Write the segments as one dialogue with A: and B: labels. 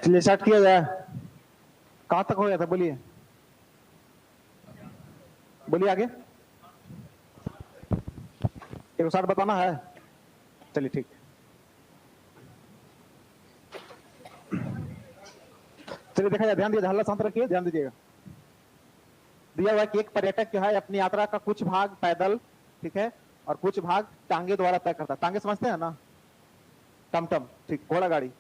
A: चलिए स्टार्ट किया जाए। कहाँ तक हो गया था बोलिए। बोलिए आगे। 160 बताना है। चलिए ठीक। चलिए देखा जाए, ध्यान दिया, हल्ला शांत रखिए, ध्यान दीजिएगा। दिया हुआ है कि एक पर्यटक जो है अपनी यात्रा का कुछ भाग पैदल, ठीक है, और कुछ भाग टांगे द्वारा तय करता है। टांगे समझते हैं ना, टमटम, ठीक, घोड़ा गाड़ी।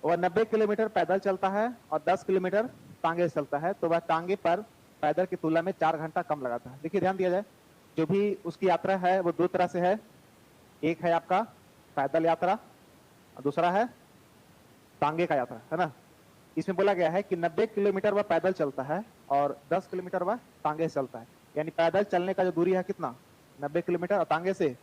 A: वह 90 किलोमीटर पैदल चलता है और 10 किलोमीटर टांगे से चलता है, तो वह टांगे पर पैदल की तुलना में 4 घंटा कम लगाता है। देखिए ध्यान दिया जाए, जो भी उसकी यात्रा है वो दो तरह से है। एक है आपका पैदल यात्रा और दूसरा है टांगे का यात्रा, है ना। इसमें बोला गया है कि 90 किलोमीटर वह पैदल चलता है और 10 किलोमीटर वह टांगे से चलता है। यानी पैदल चलने का जो दूरी है कितना, 90 किलोमीटर, और टांगे से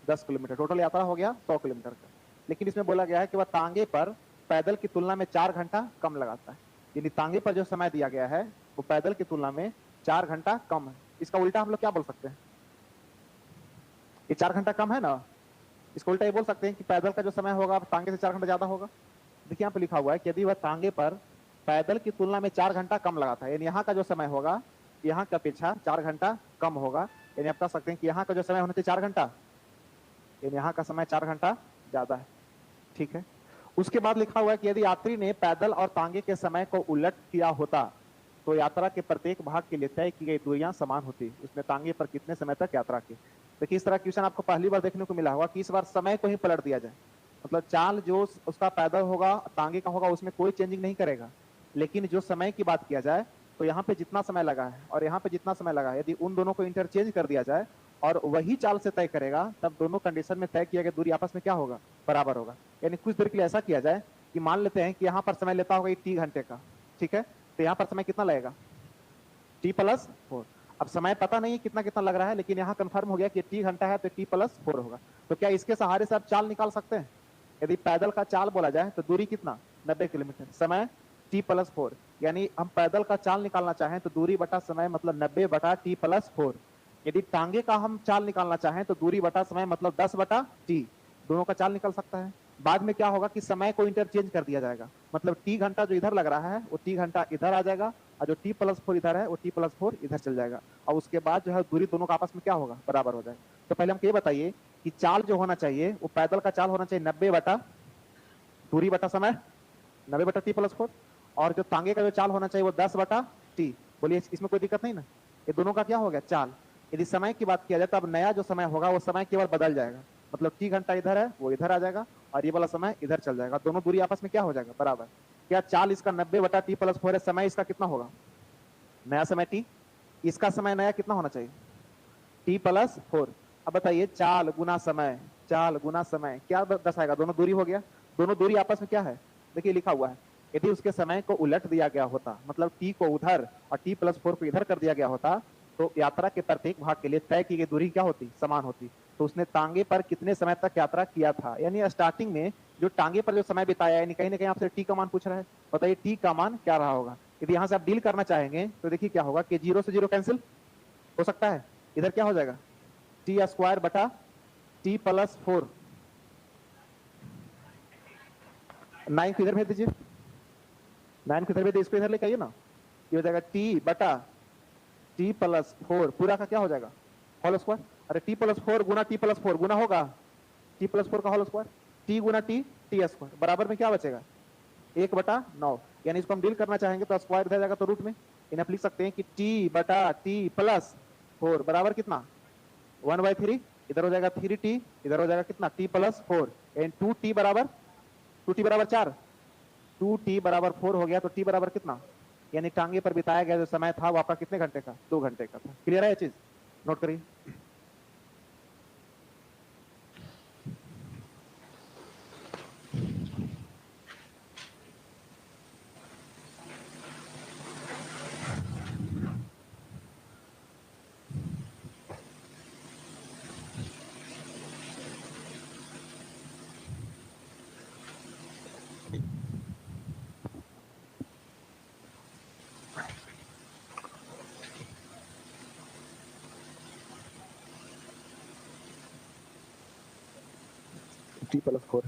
A: 10 किलोमीटर, टोटल यात्रा हो गया 100 किलोमीटर का। लेकिन इसमें बोला गया है कि वह टांगे पर पैदल की तुलना में 4 घंटा कम लगाता है। यानी टांगे पर जो समय दिया गया है वो पैदल की तुलना में 4 घंटा कम है। इसका उल्टा हम लोग क्या बोल सकते हैं, ये 4 घंटा कम है ना, इसको उल्टा ये बोल सकते हैं कि पैदल का जो समय होगा टांगे से 4 घंटा ज्यादा होगा। देखिए यहाँ पे लिखा हुआ है कि यदि वह टांगे पर पैदल की तुलना में 4 घंटा कम लगाता है, यानी यहाँ का जो समय होगा यहाँ की अपेक्षा 4 घंटा कम होगा। यानी आप कह सकते हैं कि यहाँ का जो समय होना चाहिए 4 घंटा, यानी यहाँ का समय 4 घंटा ज्यादा है, ठीक है। उसके बाद लिखा हुआ है कि यदि यात्री ने पैदल और टांगे के समय को उलट किया होता तो यात्रा के प्रत्येक भाग के लिए तय की गई दूरियां समान होती। उसने टांगे पर कितने समय तक यात्रा की। देखिए इस तरह क्वेश्चन आपको पहली बार देखने को मिला होगा कि इस बार समय को ही पलट दिया जाए। मतलब चाल जो उसका पैदल होगा टांगे का होगा उसमें कोई चेंजिंग नहीं करेगा, लेकिन जो समय की बात किया जाए तो यहाँ पे जितना समय लगा है और यहाँ पे जितना समय लगा है, यदि उन दोनों को इंटरचेंज कर दिया जाए और वही चाल से तय करेगा, तब दोनों कंडीशन में तय किया गया दूरी आपस में क्या होगा, बराबर होगा। यानी कुछ देर के लिए ऐसा किया जाए कि मान लेते हैं कि यहाँ पर समय लेता होगा टी घंटे का, ठीक है, तो यहाँ पर समय कितना लगेगा, T+4। अब समय पता नहीं है कितना कितना लग रहा है, लेकिन यहाँ कंफर्म हो गया कि T घंटा है तो T+4 होगा। तो क्या इसके सहारे से आप चाल निकाल सकते हैं। यदि पैदल का चाल बोला जाए तो दूरी कितना, 90 किलोमीटर, समय T+4। यानी हम पैदल का चाल निकालना चाहें तो दूरी बटा समय मतलब 90/T+4। यदि टांगे का हम चाल निकालना चाहें तो दूरी बटा समय मतलब 10/T। दोनों का चाल निकल सकता है। बाद में क्या होगा कि समय को इंटरचेंज कर दिया जाएगा, मतलब T घंटा जो इधर लग रहा है वो T घंटा इधर आ जाएगा और जो T+4 इधर है वो T+4 इधर चल जाएगा, और उसके बाद जो है दूरी दोनों का आपस में क्या होगा, बराबर हो जाएगा। तो पहले हमको ये बताइए कि चाल जो होना चाहिए वो पैदल का चाल होना चाहिए 90 बटा दूरी बटा समय, 90/T+4, और जो टांगे का जो चाल होना चाहिए वो 10/T। बोलिए इसमें कोई दिक्कत नहीं ना, ये दोनों का क्या हो गया चाल। यदि समय की बात किया जाए तो अब नया जो समय होगा वो समय केवल बदल जाएगा, मतलब T घंटा इधर है वो इधर आ जाएगा और ये वाला समय इधर चल जाएगा, दोनों दूरी आपस में क्या हो जाएगा, बराबर। क्या चाल इसका 90/T+4 है, समय इसका कितना होगा, नया समय T, इसका समय नया कितना होना चाहिए, T+4। अब बताइए चाल गुना समय, चाल गुना समय क्या दर्शाएगा, दोनों दूरी हो गया, दोनों दूरी आपस में क्या है, देखिए लिखा हुआ है। यदि उसके समय को उलट दिया गया होता, मतलब T को उधर और T+4 को इधर कर दिया गया होता, तो यात्रा के प्रत्येक भाग के लिए तय की गई दूरी क्या होती, समान होती। तो उसने टांगे पर कितने समय तक यात्रा किया था, यानी स्टार्टिंग में जो टांगे पर जो समय बिताया, यानी कहीं ना कहीं आपसे T का मान पूछ रहा है, बताइए T का मान क्या रहा होगा। यदि यहाँ से आप डील करना चाहेंगे तो देखिए क्या होगा कि 0 से 0 कैंसिल हो सकता है, इधर क्या हो जाएगा, T² बटा T+4। 9 को इधर भेज दीजिए, 9 को इधर भेज दीजिए, इसको इधर लेके आइए ना, ये हो जाएगा T/T+4 पूरा का क्या हो जाएगा, होल स्क्वायर। अरे T+4 गुना T+4 गुना होगा T+4 का होल स्क्वायर, T गुना T² बराबर में क्या बचेगा, 1/9। यानी इसको हम डील करना चाहेंगे तो स्क्वायर इधर जाएगा तो रूट में, इन्हें आप लिख सकते हैं कि T/T+4 बराबर कितना, 1/3, इधर हो जाएगा 3T, इधर हो जाएगा कितना T+4, एंड 2T बराबर 4, 2T बराबर 4 हो गया, तो T बराबर कितना, यानी टांगे पर बिताया गया जो समय था वो आपका कितने घंटे का, 2 घंटे का था। क्लियर है ये चीज, नोट करिए। T+4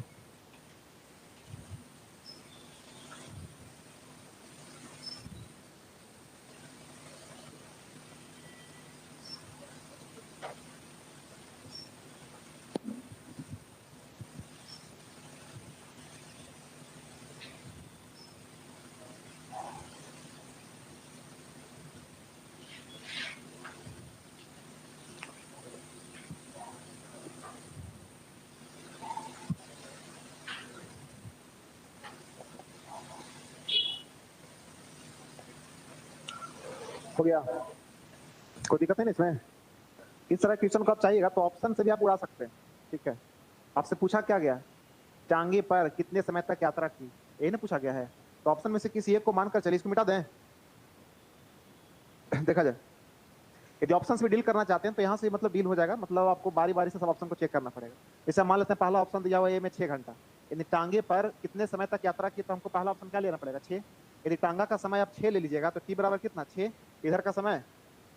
A: हो गया, कोई दिक्कत है ना इसमें। इस तरह क्वेश्चन को आप चाहिएगा तो ऑप्शन से भी आप उड़ा सकते हैं, ठीक है। आपसे पूछा क्या गया, टांगे पर कितने समय तक यात्रा की, यही ना पूछा गया है। तो ऑप्शन में से किसी एक को मानकर चलिए इसको मिटा दें। देखा जाए, यदि ऑप्शन से डील करना चाहते हैं तो यहाँ से मतलब डील हो जाएगा, मतलब आपको बारी बारी से सब ऑप्शन को चेक करना पड़ेगा। जैसे मान लेते हैं पहला ऑप्शन दिया हुआ है में 6 घंटा, यदि टांगे पर कितने समय तक यात्रा की, तो हमको पहला ऑप्शन क्या लेना पड़ेगा 6। यदि टांगा का समय आप 6 ले लीजिएगा तो टी बराबर कितना 6, इधर का समय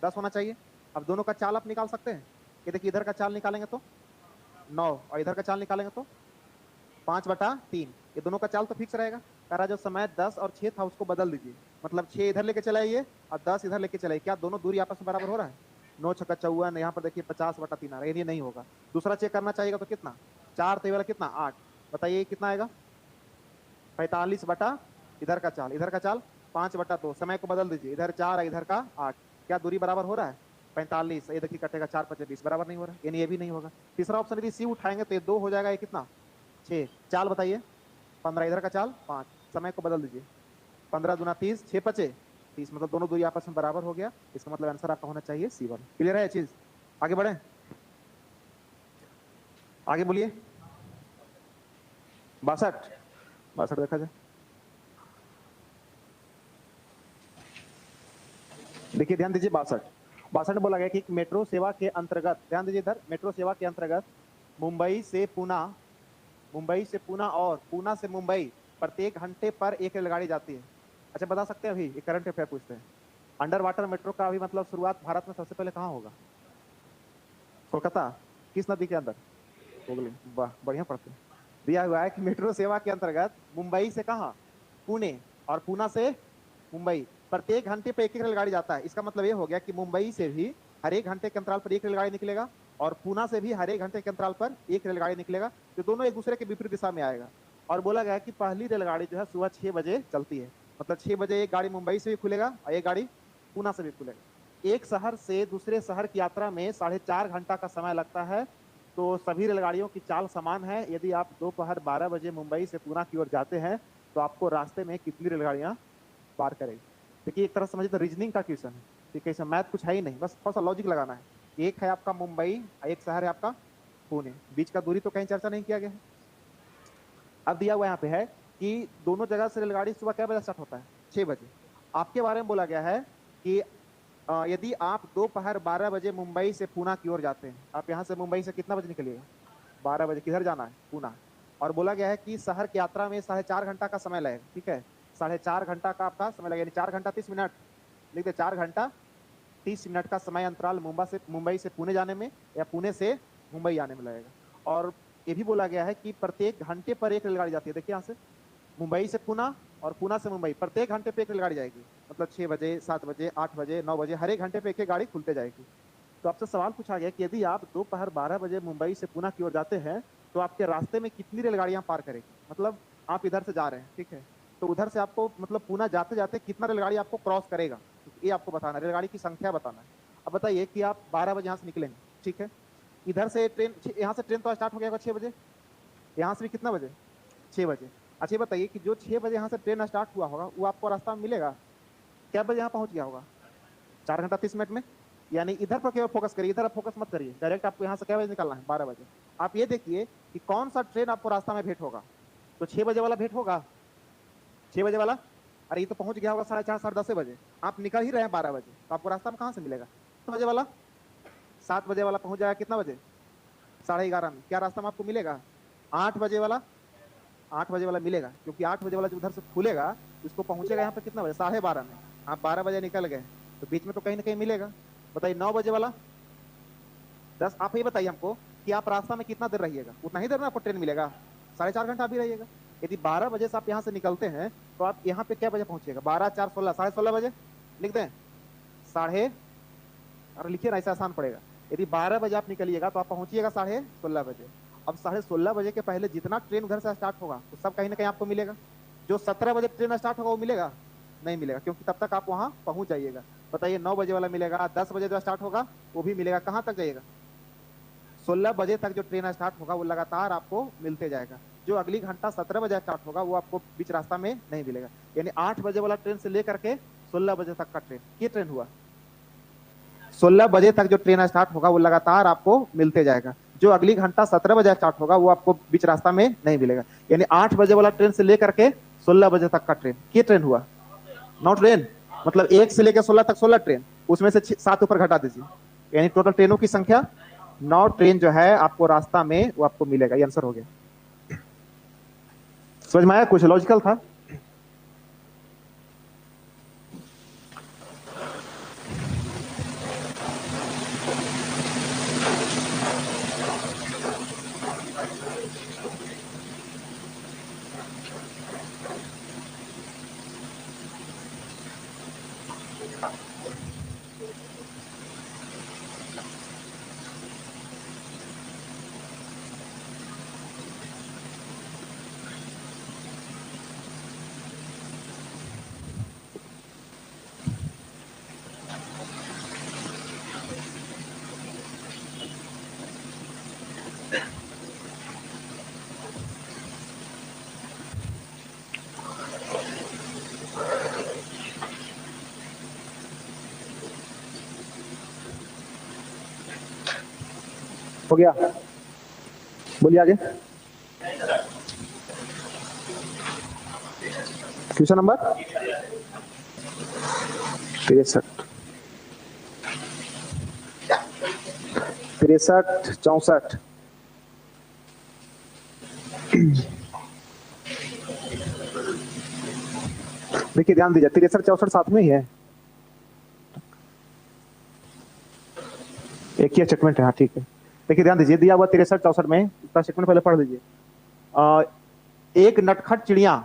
A: 10 होना चाहिए। अब दोनों का चाल आप निकाल सकते हैं, ये देखिए इधर का चाल निकालेंगे तो 9 और इधर का चाल निकालेंगे तो 5/3, ये दोनों का चाल तो फिक्स रहेगा। कह रहा जो समय 10 और 6 था उसको बदल दीजिए, मतलब 6 इधर लेके चलाइए और 10 इधर लेके चलाइए, क्या दोनों दूरी आपस में बराबर हो रहा है। 9 छक्का 54, यहाँ पर देखिए 50/3 आ रहा है, ये नहीं होगा। दूसरा चेक करना चाहिएगा तो कितना 4, तो ये वाला कितना 8, बताइए कितना आएगा 45 इधर का चाल 5/2, समय को बदल दीजिए, इधर 4 इधर का 8, क्या दूरी बराबर हो रहा है 45, ये देखिए कटेगा 4×5 = 20, बराबर नहीं हो रहा है, यानी ये भी नहीं होगा। तीसरा ऑप्शन यदि सी उठाएंगे तो ये 2 हो जाएगा, ये कितना 6, चाल बताइए 15, इधर का चाल 5, समय को बदल दीजिए 15 दूना 30, 6×5 = 30, मतलब दोनों दूरी आपस में बराबर हो गया। इसका मतलब आंसर आपका होना चाहिए C1। क्लियर है ये चीज, आगे बढ़े, आगे बोलिए। 62 देखा जाए, देखिए ध्यान दीजिए 62 में बोला गया कि मेट्रो सेवा के अंतर्गत, ध्यान दीजिए इधर, मेट्रो सेवा के अंतर्गत मुंबई से पुणे और पुणे से मुंबई प्रत्येक घंटे पर एक रेलगाड़ी जाती है। अच्छा बता सकते हैं, अभी एक करंट अफेयर पूछते हैं, अंडर वाटर मेट्रो का अभी मतलब शुरुआत भारत में सबसे पहले कहाँ होगा, कोलकाता, किस नदी के अंदर, हुगली, वाह बढ़िया पढ़ते हैं। दिया हुआ है कि मेट्रो सेवा के अंतर्गत मुंबई से कहाँ, पुणे और पुणे से मुंबई प्रत्येक घंटे पर एक रेलगाड़ी जाता है। इसका मतलब ये हो गया कि मुंबई से भी हर एक घंटे के अंतराल पर एक रेलगाड़ी निकलेगा और पुणे से भी हर एक घंटे के अंतराल पर एक रेलगाड़ी निकलेगा, जो दोनों एक दूसरे के विपरीत दिशा में आएगा। और बोला गया कि पहली रेलगाड़ी जो है सुबह 6 बजे चलती है, मतलब 6 बजे एक गाड़ी मुंबई से भी खुलेगा और एक गाड़ी पुणे से भी खुलेगा। एक शहर से दूसरे शहर की यात्रा में 4.5 घंटा का समय लगता है। तो सभी रेलगाड़ियों की चाल समान है। यदि आप दोपहर 12 बजे मुंबई से पुणे की ओर जाते हैं तो आपको रास्ते में कितनी रेलगाड़ियां पार करेगी। देखिए एक तरह समझिए तो रीजनिंग का क्वेश्चन है, ठीक है, इसमें मैथ कुछ है ही नहीं, बस थोड़ा सा लॉजिक लगाना है। एक है आपका मुंबई, एक शहर है आपका पुणे, बीच का दूरी तो कहीं चर्चा नहीं किया गया है। अब दिया हुआ यहाँ पे है कि दोनों जगह से रेलगाड़ी सुबह क्या बजे स्टार्ट होता है, 6 बजे। आपके बारे में बोला गया है कि यदि आप दोपहर 12 बजे मुंबई से पुणे की ओर जाते हैं, आप यहाँ से मुंबई से कितना बजे निकलिएगा, 12 बजे, किधर जाना है, पुणे। और बोला गया है कि शहर की यात्रा में 4.5 घंटा का समय लगेगा, ठीक है, 4.5 घंटा का आपका समय लगेगा, 4 घंटा 30 मिनट, लिख दे 4 घंटा 30 मिनट का समय अंतराल मुंबई से पुणे जाने में या पुणे से मुंबई आने में लगेगा। और ये भी बोला गया है कि प्रत्येक घंटे पर एक रेलगाड़ी जाती है, देखिए यहाँ से मुंबई से पुणे और पुणे से मुंबई प्रत्येक घंटे पे एक रेलगाड़ी जाएगी, मतलब 6 बजे 7 बजे 8 बजे 9 बजे हर एक घंटे पे एक गाड़ी खुलते जाएगी। तो आपसे सवाल पूछा गया कि यदि आप दोपहर 12 बजे मुंबई से पुणे की ओर जाते हैं तो आपके रास्ते में कितनी रेलगाड़ियां पार करेगी, मतलब आप इधर से जा रहे हैं, ठीक है, तो उधर से आपको मतलब पुणे जाते जाते कितना रेलगाड़ी आपको क्रॉस करेगा, ये आपको बताना, रेलगाड़ी की संख्या बताना है। अब बताइए कि आप 12 बजे यहाँ से निकलेंगे, ठीक है, इधर से ट्रेन, यहाँ से ट्रेन तो स्टार्ट हो गया 6 बजे, यहाँ से भी कितना बजे 6 बजे। अच्छा बताइए कि जो 6 बजे यहाँ से ट्रेन स्टार्ट हुआ होगा वो आपको रास्ता में मिलेगा, क्या बजे यहाँ पहुंच गया होगा, 4 घंटा 30 मिनट में। यानी इधर पर केवल फोकस करिए, इधर आप फोकस मत करिए, डायरेक्ट आपको यहाँ से क्या बजे निकलना है, 12 बजे। आप ये देखिए कि कौन सा ट्रेन आपको रास्ता में भेंट होगा, तो 6 बजे वाला भेंट होगा, 6 बजे वाला, अरे ये तो पहुंच गया होगा 4:30 10 बजे, आप निकल ही रहे हैं 12 बजे, तो आपको रास्ता में कहाँ से मिलेगा, 7 बजे वाला, 7 बजे वाला पहुंच जाएगा कितना बजे, 11:30 में। क्या रास्ता में आपको मिलेगा, 8 बजे वाला, 8 बजे वाला मिलेगा, क्योंकि 8 बजे वाला जो उधर से खुलेगा उसको पहुंचेगा यहाँ पे कितना बजे, 12:30 में। आप 12 बजे निकल गए तो बीच में तो कहीं ना कहीं मिलेगा। बताइए 9 बजे वाला 10, आप ही बताइए हमको कि आप रास्ता में कितना देर रहिएगा, उतना ही देर में आपको ट्रेन मिलेगा, 4.5 घंटा भी रहिएगा। यदि 12 बजे से आप यहाँ से निकलते हैं तो आप यहाँ पे क्या बजे पहुंचिएगा, 12 4 16, 16:30 बजे, लिख दें साढ़े, अरे लिखिए ना, ऐसा आसान पड़ेगा। यदि 12 बजे आप निकलिएगा तो आप पहुंचिएगा 16:30 बजे। अब 16:30 बजे के पहले जितना ट्रेन उधर से स्टार्ट होगा तो सब कहीं ना कहीं आपको मिलेगा। जो 17 बजे ट्रेन स्टार्ट होगा वो मिलेगा नहीं मिलेगा, क्योंकि तब तक आप वहां पहुंच जाइएगा। बताइए 9 बजे वाला मिलेगा, 10 बजे जो स्टार्ट होगा वो भी मिलेगा, कहां तक जाइएगा, 16 बजे तक जो ट्रेन स्टार्ट होगा वो लगातार आपको मिलते जाएगा। जो अगली घंटा 17 बजे स्टार्ट होगा वो आपको बीच रास्ता में नहीं मिलेगा। यानी 8 बजे वाला ट्रेन से लेकर के 16 बजे तक का ट्रेन, ये ट्रेन हुआ। 16 बजे तक जो ट्रेन स्टार्ट होगा वो लगातार आपको मिलते जाएगा। जो अगली घंटा 17 बजे स्टार्ट होगा वो आपको बीच रास्ता में नहीं मिलेगा। यानी 8 बजे वाला ट्रेन से लेकर के 16 बजे तक का ट्रेन, क्या ट्रेन हुआ? 9 ट्रेन, मतलब 1 से लेकर 16 तक 16 ट्रेन, उसमें से 7 ऊपर घटा दीजिए, यानी टोटल ट्रेनों की संख्या 9 ट्रेन जो है आपको रास्ता में वो आपको मिलेगा। ये आंसर हो गया। समझ में आया? कुछ लॉजिकल था। हो गया, बोलिए आगे। Question number 63, 64। देखिए ध्यान दीजिए, 63 64 साथ में ही है, एक ही स्टेटमेंट है। हाँ ठीक है, देखिए ध्यान दीजिए, दिया हुआ 63 64 में इसका स्टेटमेंट पहले पढ़ लीजिए। एक नटखट चिड़िया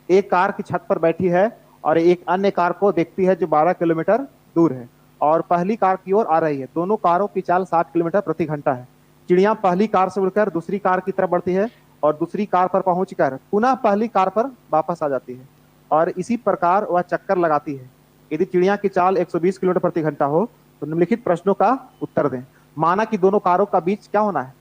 A: एक कार की छत पर बैठी है और एक अन्य कार को देखती है जो 12 किलोमीटर दूर है और पहली कार की ओर आ रही है। दोनों कारों की चाल 60 किलोमीटर प्रति घंटा है। चिड़िया पहली कार से उड़कर दूसरी कार की तरफ बढ़ती है और दूसरी कार पर पहुंचकर पुनः पहली कार पर वापस आ जाती है और इसी प्रकार वह चक्कर लगाती है। यदि चिड़िया की चाल 120 किलोमीटर प्रति घंटा हो तो निम्नलिखित प्रश्नों का उत्तर दें। माना कि दोनों कारों का बीच क्या होना है?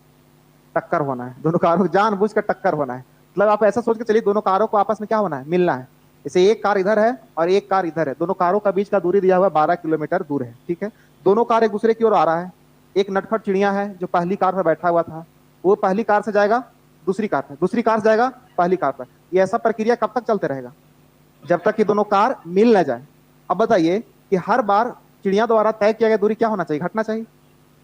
A: टक्कर होना है। दोनों कारों जानबूझकर टक्कर होना है, मतलब आप ऐसा सोच के चलिए दोनों कारों को आपस में क्या होना है? मिलना है। जैसे एक कार इधर है और एक कार इधर है, दोनों कारों का बीच का दूरी दिया हुआ 12 किलोमीटर दूर है। ठीक है, दोनों कार एक दूसरे की ओर आ रहा है। एक नटखट चिड़िया है जो पहली कार पर बैठा हुआ था, वो पहली कार से जाएगा दूसरी कार पर, दूसरी कार से जाएगा पहली कार पर। ये ऐसा प्रक्रिया कब तक चलते रहेगा? जब तक कि दोनों कार मिल न जाए। अब बताइए कि हर बार चिड़िया द्वारा तय किया गया दूरी क्या होना चाहिए? घटना चाहिए।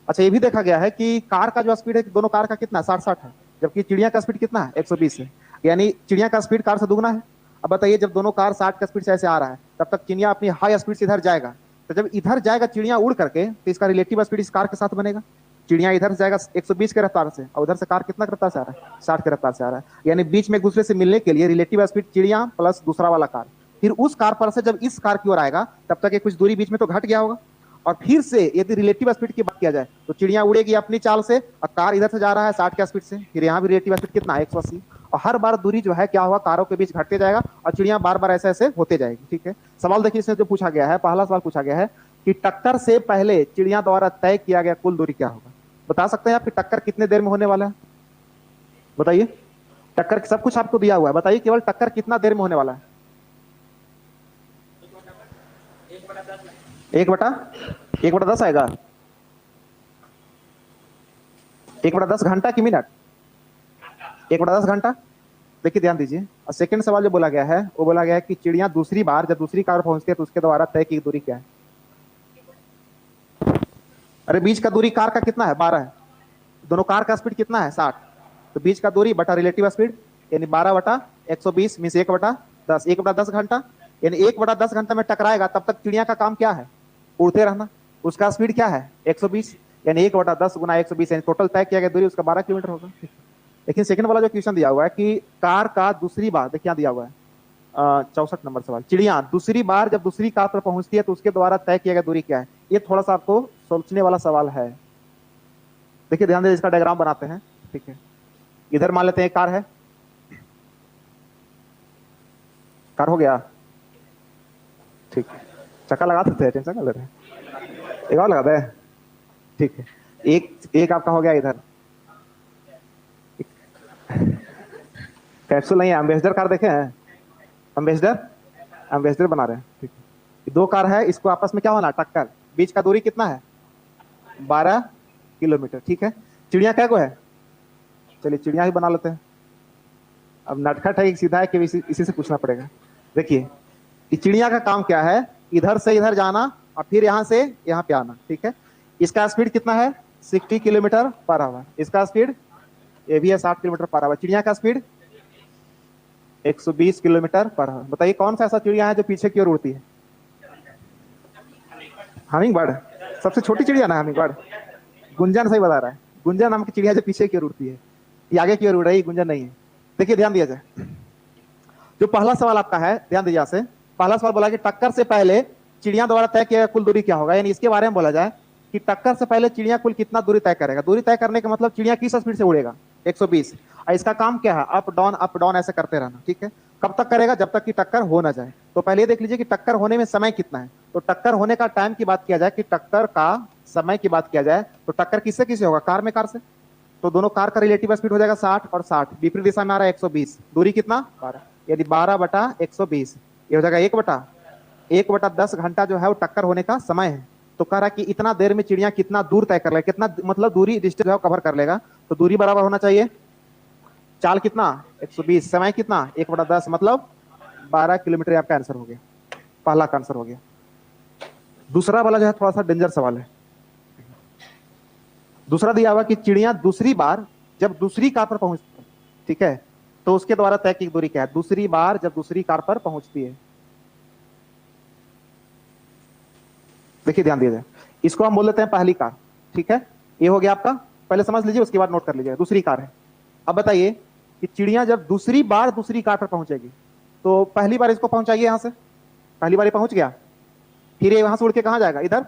A: अच्छा, ये भी देखा गया है कि कार का जो स्पीड है दोनों कार का कितना 60-60 है, जबकि चिड़िया का स्पीड कितना है? 120 है, यानी चिड़िया का स्पीड कार से दुगना है। अब बताइए जब दोनों कार 60 का स्पीड से ऐसे आ रहा है तब तक चिड़िया अपनी हाई स्पीड से इधर जाएगा, तो जब इधर जाएगा चिड़िया उड़ करके तो इसका रिलेटिव स्पीड इस कार के साथ बनेगा। चिड़िया इधर से जाएगा 120 के रफ्तार से और उधर से कार कितना रफ्तार से आ रहा है? 60 के रफ्तार से आ रहा है, यानी बीच में एक दूसरे से मिलने के लिए रिलेटिव स्पीड चिड़िया प्लस दूसरा वाला कार। फिर उस कार पर से जब इस कार की ओर आएगा तब तक कुछ दूरी बीच में तो घट गया होगा, और फिर से यदि रिलेटिव स्पीड की बात किया जाए तो चिड़िया उड़ेगी अपनी चाल से और कार इधर से जा रहा है 60 के स्पीड से, फिर यहाँ भी रिलेटिव स्पीड कितना है? 180। और हर बार दूरी जो है क्या होगा? कारों के बीच घटते जाएगा और चिड़िया बार बार ऐसे ऐसे होते जाएगी। ठीक है, सवाल देखिए इसमें जो पूछा गया है, पहला सवाल पूछा गया है कि टक्कर से पहले चिड़िया द्वारा तय किया गया कुल दूरी क्या होगा? बता सकते हैं आप कि टक्कर कितने देर में होने वाला है? बताइए, टक्कर सब कुछ आपको दिया हुआ है, बताइए केवल टक्कर कितना देर में होने वाला है? 1/10 आएगा। 1/10 घंटा की मिनट? 1/10 घंटा। देखिए ध्यान दीजिए, और सेकंड सवाल जो बोला गया है वो बोला गया है कि चिड़िया दूसरी बार जब दूसरी कार पहुंचती है तो उसके द्वारा तय की दूरी क्या है? अरे बीच का दूरी कार का कितना है? 12 है। दोनों कार का स्पीड कितना है? 60। तो बीच का दूरी बटा रिलेटिव स्पीड यानी 12/120 मीन्स 1/10। 1/10 घंटा, यानी 1/10 घंटा में टकराएगा तब तक चिड़िया का काम क्या है? उड़ते रहना। उसका स्पीड क्या है? 120, यानी 1/10 गुना 120, यानी टोटल तय किया गया दूरी उसका 12 किलोमीटर होगा। लेकिन सेकंड वाला जो क्वेश्चन दिया हुआ है कि कार का दूसरी बार, देखिए यहाँ दिया हुआ है 64 नंबर सवाल, चिड़िया दूसरी बार जब दूसरी कार पर पहुंचती है तो उसके द्वारा तय किया गया दूरी क्या है? ये थोड़ा सा आपको सोचने वाला सवाल है। देखिए ध्यान दे, इसका डायग्राम बनाते हैं। ठीक है, इधर मान लेते हैं कार है, कार हो गया। ठीक है, चक्का लगा सकते हैं, टेंशन कर ले रहे हैं, एक और लगा दे। ठीक है, एक आपका हो गया इधर। कैप्सूल नहीं है, एम्बेसडर कार देखे हैं? एम्बेसडर बना रहे हैं। ठीक है, दो कार है, इसको आपस में क्या होना? टक्कर। बीच का दूरी कितना है? 12 किलोमीटर। ठीक है, चिड़िया क्या को है, चलिए चिड़िया ही बना लेते हैं। अब नटखट है, सीधा है कि इसी से पूछना पड़ेगा। देखिए कि चिड़िया का काम क्या है, इधर से इधर जाना और फिर यहाँ से यहाँ पे आना। ठीक है, इसका स्पीड कितना है, 60 किलोमीटर पर आवर। इसका स्पीड ये भी है 60 किलोमीटर पर आवर। चिड़िया का स्पीड 120 किलोमीटर पर आवर। बताइए कौन सा ऐसा चिड़िया है जो पीछे की ओर उड़ती है? हमिंग बर्ड, सबसे छोटी चिड़िया ना हमिंग बर्ड। गुंजन सही बता रहा है, गुंजन नाम की चिड़िया जो पीछे की ओर उड़ती है, ये आगे की ओर उड़ रही, गुंजन नहीं है। देखिए ध्यान दिया जाए, जो पहला सवाल आपका है, ध्यान दीजिए से। पहला सवाल बोला कि टक्कर से पहले चिड़िया द्वारा तय किया कुल दूरी क्या होगा, यानी इसके बारे में बोला जाए कि टक्कर से पहले चिड़िया कुल कितना दूरी तय करेगा। दूरी तय करने का मतलब चिड़िया किस स्पीड से उड़ेगा, 120। और इसका काम क्या है, अप डाउन ऐसे करते रहना। ठीक है, कब तक करेगा, जब तक कि टक्कर हो ना जाए। तो पहले देख लीजिए कि टक्कर होने में समय कितना है। तो टक्कर होने का टाइम की बात किया जाए, कि टक्कर का समय की बात किया जाए, तो टक्कर किससे किससे होगा, कार में कार से। तो दोनों कार का रिलेटिव स्पीड हो जाएगा 60 और 60, विपरीत दिशा में आ रहा है 120। दूरी कितना, 12, यदि 12/120, ये हो जाएगा 1/10 घंटा जो है वो टक्कर होने का समय है। तो कह रहा है कि इतना देर में चिड़िया कितना दूर तय कर लेगा, कितना मतलब दूरी डिस्टेंस है कवर कर लेगा। तो दूरी बराबर होना चाहिए, चाल कितना 120, समय कितना 1/10, मतलब 12 किलोमीटर। आपका आंसर हो गया, पहला का आंसर हो गया। दूसरा वाला जो है थोड़ा सा डेंजर सवाल है। दूसरा दिया हुआ कि चिड़िया दूसरी बार जब दूसरी कार पर पहुंचती है, ठीक है, तो उसके द्वारा तय की दूरी क्या है, दूसरी बार जब दूसरी कार पर पहुंचती है। देखिए ध्यान दिया जाए, इसको हम बोल लेते हैं पहली कार। ठीक है, ये हो गया आपका, पहले समझ लीजिए उसके बाद नोट कर लीजिए, दूसरी कार है। अब बताइए कि चिड़िया जब दूसरी बार दूसरी कार पर पहुंचेगी, तो पहली बार इसको पहुंचाइए यहां से, पहली बार ये पहुंच गया, फिर ये वहां से उड़ के कहां जाएगा, इधर,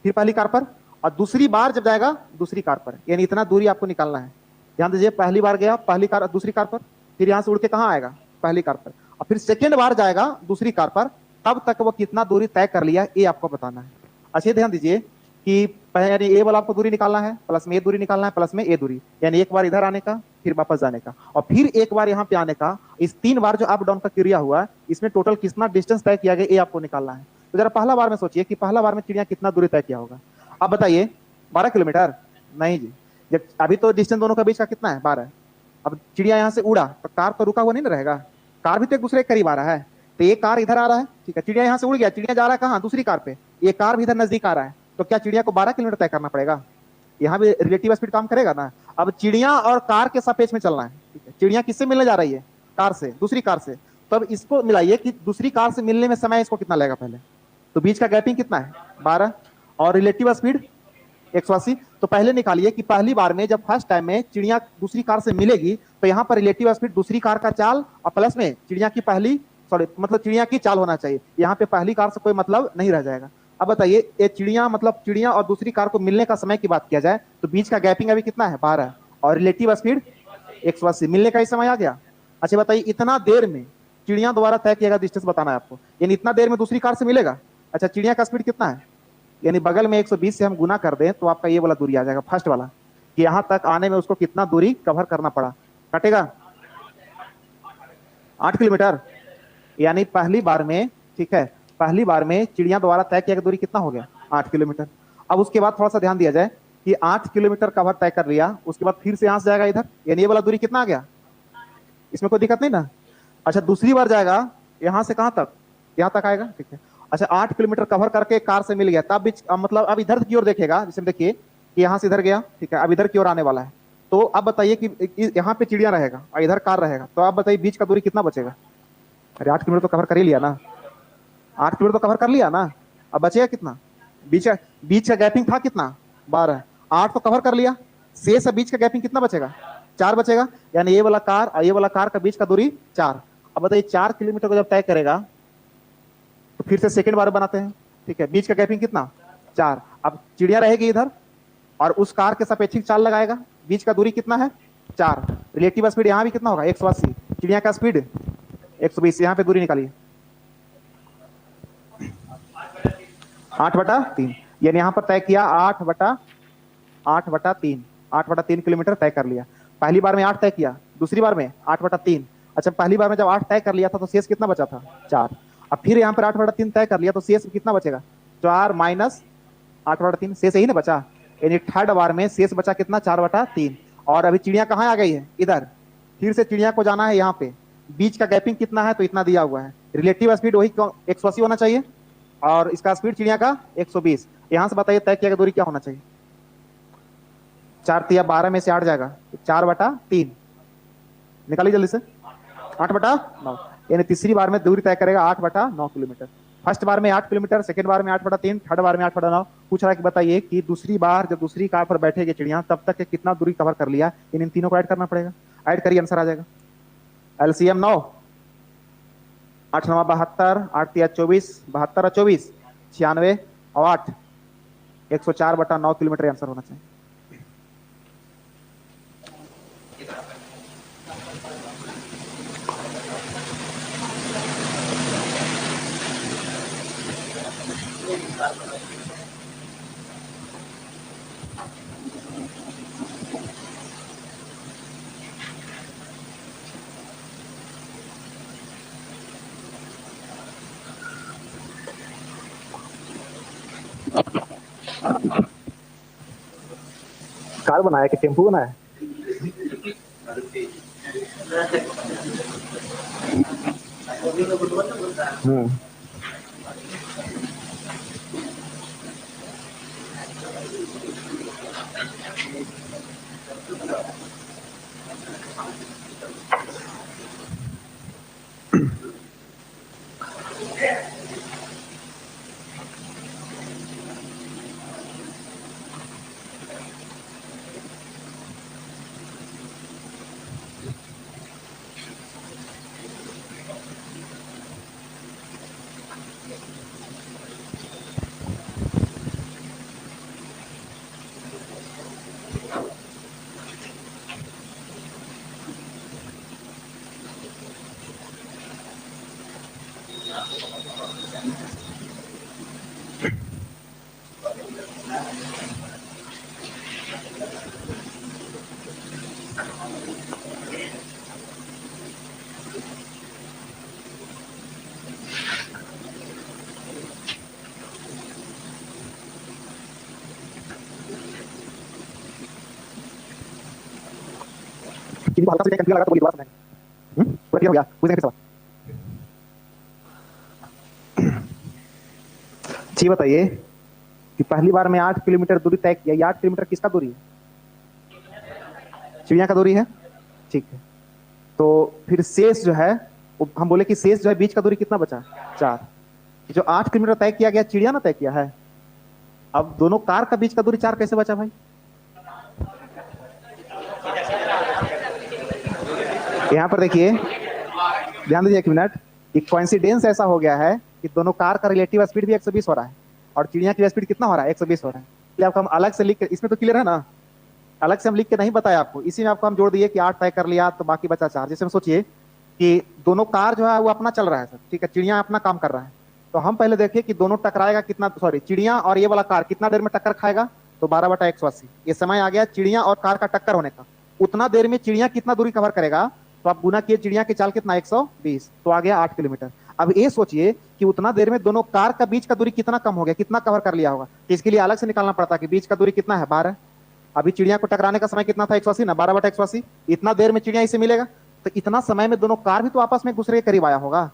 A: फिर पहली कार पर, और दूसरी बार जब जाएगा दूसरी कार पर, यानी इतना दूरी आपको निकालना है। ध्यान दीजिए, पहली बार गया पहली कार दूसरी कार पर, फिर यहां से उड़ के कहां आएगा, पहली कार पर, और फिर सेकेंड बार जाएगा दूसरी कार पर, तब तक वो कितना दूरी तय कर लिया ये आपको बताना है। अच्छे ध्यान दीजिए कि यानी ए वाला आपको दूरी निकालना है, प्लस में ए दूरी निकालना है, प्लस में ए दूरी, यानी एक बार इधर आने का, फिर वापस जाने का, और फिर एक बार यहाँ पे आने का। इस 3 बार जो अप डाउन का क्रिया हुआ, इसमें टोटल कितना डिस्टेंस तय किया गया ये आपको निकालना है। तो जरा पहला बार में सोचिए कि पहला बार में चिड़िया कितना दूरी तय किया होगा। अब बताइए 12 किलोमीटर नहीं जी, जब अभी तो डिस्टेंस दोनों का बीच का कितना है, 12। अब चिड़िया यहाँ से उड़ा तो कार तो रुका हुआ नहीं ना रहेगा, कार भी तो एक दूसरे के करीब आ रहा है। तो ये कार इधर आ रहा है, ठीक है, चिड़िया यहाँ से उड़ गया, चिड़िया जा रहा है कहाँ, दूसरी कार पे, ये कार भी इधर नजदीक आ रहा है। तो क्या चिड़िया को 12 किलोमीटर तय करना पड़ेगा, यहाँ भी रिलेटिव स्पीड काम करेगा ना। अब चिड़िया और कार के सापेक्ष में चलना है, ठीक है, चिड़िया किससे मिलने जा रही है, कार से, दूसरी कार से। तो अब इसको मिलाइए कि दूसरी कार से मिलने में समय इसको कितना लगेगा पहले, तो बीच का गैपिंग कितना है 12, और रिलेटिव स्पीड 180। तो पहले निकालिए कि पहली बार में जब फर्स्ट टाइम में चिड़िया दूसरी कार से मिलेगी, तो यहाँ पर रिलेटिव स्पीड दूसरी कार का चाल और प्लस में चिड़िया की पहली, सॉरी मतलब चिड़िया की चाल होना चाहिए, यहाँ पे पहली कार से कोई मतलब नहीं रह जाएगा। अब बताइए ये चिड़िया मतलब चिड़िया और दूसरी कार को मिलने का समय की बात किया जाए, तो बीच का गैपिंग अभी कितना है 12, और रिलेटिव स्पीड 180, मिलने का ही समय आ गया। अच्छा बताइए इतना देर में चिड़िया द्वारा तय किया गया डिस्टेंस बताना है आपको, यानी इतना देर में दूसरी कार से मिलेगा। अच्छा चिड़िया का स्पीड कितना है, यानी बगल में 120 से हम गुना कर दें तो आपका ये वाला दूरी आ जाएगा, फर्स्ट वाला, कि यहां तक आने में उसको कितना दूरी कवर करना पड़ा, कटेगा 8 किलोमीटर, यानी पहली बार में, ठीक है, पहली बार में चिड़िया द्वारा तय किया गया दूरी कितना हो गया 8 किलोमीटर। अब उसके बाद थोड़ा सा ध्यान दिया जाए कि 8 किलोमीटर कवर तय कर लिया, उसके बाद फिर से यहां से जाएगा इधर, यानी ये वाला दूरी कितना आ गया, इसमें कोई दिक्कत नहीं ना। अच्छा दूसरी बार जाएगा यहां से कहां तक, यहां तक आएगा, ठीक है। अच्छा 8 किलोमीटर कवर करके कार से मिल गया, तब बीच मतलब अब इधर की ओर देखेगा, जैसे देखिए कि यहाँ से इधर गया, ठीक है, अब इधर की ओर आने वाला है। तो अब बताइए कि यहाँ पे चिड़िया रहेगा और इधर कार रहेगा, तो आप बताइए बीच का दूरी कितना बचेगा। अरे 8 किलोमीटर तो कवर कर ही लिया ना, 8 किलोमीटर तो कवर कर लिया ना, अब बचेगा कितना, बीच का गैपिंग था कितना 12, 8 तो कवर कर लिया, शेष बीच का गैपिंग कितना बचेगा 4 बचेगा, यानी ये वाला कार और ये वाला कार का बीच का दूरी 4। अब बताइए 4 किलोमीटर को जब तय करेगा तो फिर से सेकंड बार बनाते हैं, ठीक है, बीच का गैपिंग कितना 4। अब चिड़िया रहेगी इधर और उस कार के सापेक्षिक चाल लगाएगा, बीच का दूरी कितना है 4, रिलेटिव स्पीड यहाँ भी कितना होगा 180, चिड़िया का स्पीड 120, यहाँ पे दूरी निकालिए 8/3, यानी यहाँ पर तय किया 8/3 किलोमीटर तय कर लिया। पहली बार में 8 तय किया, दूसरी बार में 8/3। अच्छा पहली बार में जब 8 तय कर लिया था तो शेष कितना बचा था 4, अब फिर यहाँ पर 8/3 तय कर लिया तो शेष कितना बचेगा 4 माइनस 8/3 शेष यही ना बचा, यानी थर्ड बार में शेष बचा कितना, 4/3। और अभी चिड़िया कहाँ आ गई है, इधर। फिर से चिड़िया को जाना है यहाँ पे, बीच का गैपिंग कितना है, तो इतना दिया हुआ है। रिलेटिव स्पीड वही 180 होना चाहिए, और इसका स्पीड चिड़िया का 120। यहां से बताइए तय किया गया दूरी क्या होना चाहिए। 4×3 = 12 में से 8 जाएगा, 4/3 निकालिए जल्दी से। 8/9, यानी तीसरी बार में दूरी तय करेगा 8/9 किलोमीटर। फर्स्ट बार में 8 किलोमीटर, सेकंड बार में 8/3, थर्ड बार में 8/9। पूछ रहा है कि बताइए कि दूसरी बार जब दूसरी कार पर बैठेगी चिड़िया, तब तक कितना दूरी कवर कर लिया। इन तीनों को ऐड करना पड़ेगा। ऐड करिए, आंसर आ जाएगा। एलसीएम 9, 8×9 = 72, 8×3 = 24, 72 और 24 96 और 8 104/9 किलोमीटर आंसर होना चाहिए। कार बनाया कि टेम्पू बनाया? किसी को हल्का से कंफ्यूजन लगा तो बोलिए, दोबारा समझाएंगे। पूरा क्लियर हो गया? पूछेंगे फिर सवाल। जी बताइए कि पहली बार में 8 किलोमीटर दूरी तय किया, ये 8 किलोमीटर किसका दूरी है? चिड़िया का दूरी है, ठीक है। तो फिर शेष जो है, हम बोले कि शेष जो है बीच का दूरी कितना बचा, 4। जो 8 किलोमीटर तय किया गया, चिड़िया ना तय किया है। अब दोनों कार का बीच का दूरी 4 कैसे बचा भाई? यहाँ पर देखिए, ध्यान दीजिए 1 मिनट। एक कोइंसिडेंस ऐसा हो गया है कि दोनों कार का रिलेटिव स्पीड भी 120 हो रहा है, और चिड़िया की स्पीड कितना हो रहा है, 120 हो रहा है। इसलिए आपको हम अलग से लिख के, इसमें तो क्लियर है ना, अलग से हम लिख के नहीं बताया आपको, इसी में आपको हम जोड़ दिए कि 8 तय कर लिया तो बाकी बचा 4। जैसे हम सोचिए कि दोनों कार जो है वो अपना चल रहा है सर, ठीक है, चिड़िया अपना काम कर रहा है। तो हम पहले देखिए कि दोनों टकराएगा कितना, सॉरी चिड़िया और ये वाला कार कितना देर में टक्कर खाएगा, तो 12/180। ये समय आ गया चिड़िया और कार का टक्कर होने का। उतना देर में चिड़िया कितना दूरी कवर करेगा, तो आप गुना किए चिड़िया की चाल कितना, 120, तो आ गया 8 किलोमीटर। अब ये सोचिए कि उतना देर में दोनों कार का बीच का दूरी कितना कम हो गया, कितना कवर कर लिया होगा। तो इसके लिए अलग से निकालना पड़ता कि बीच का दूरी कितना है, 12। अभी चिड़िया को टकराने का समय कितना था, 180 ना, 12/180। इतना देर में चिड़िया इसे मिलेगा, तो इतना समय में दोनों कार भी तो आपस में एक दूसरे के करीब आया होगा।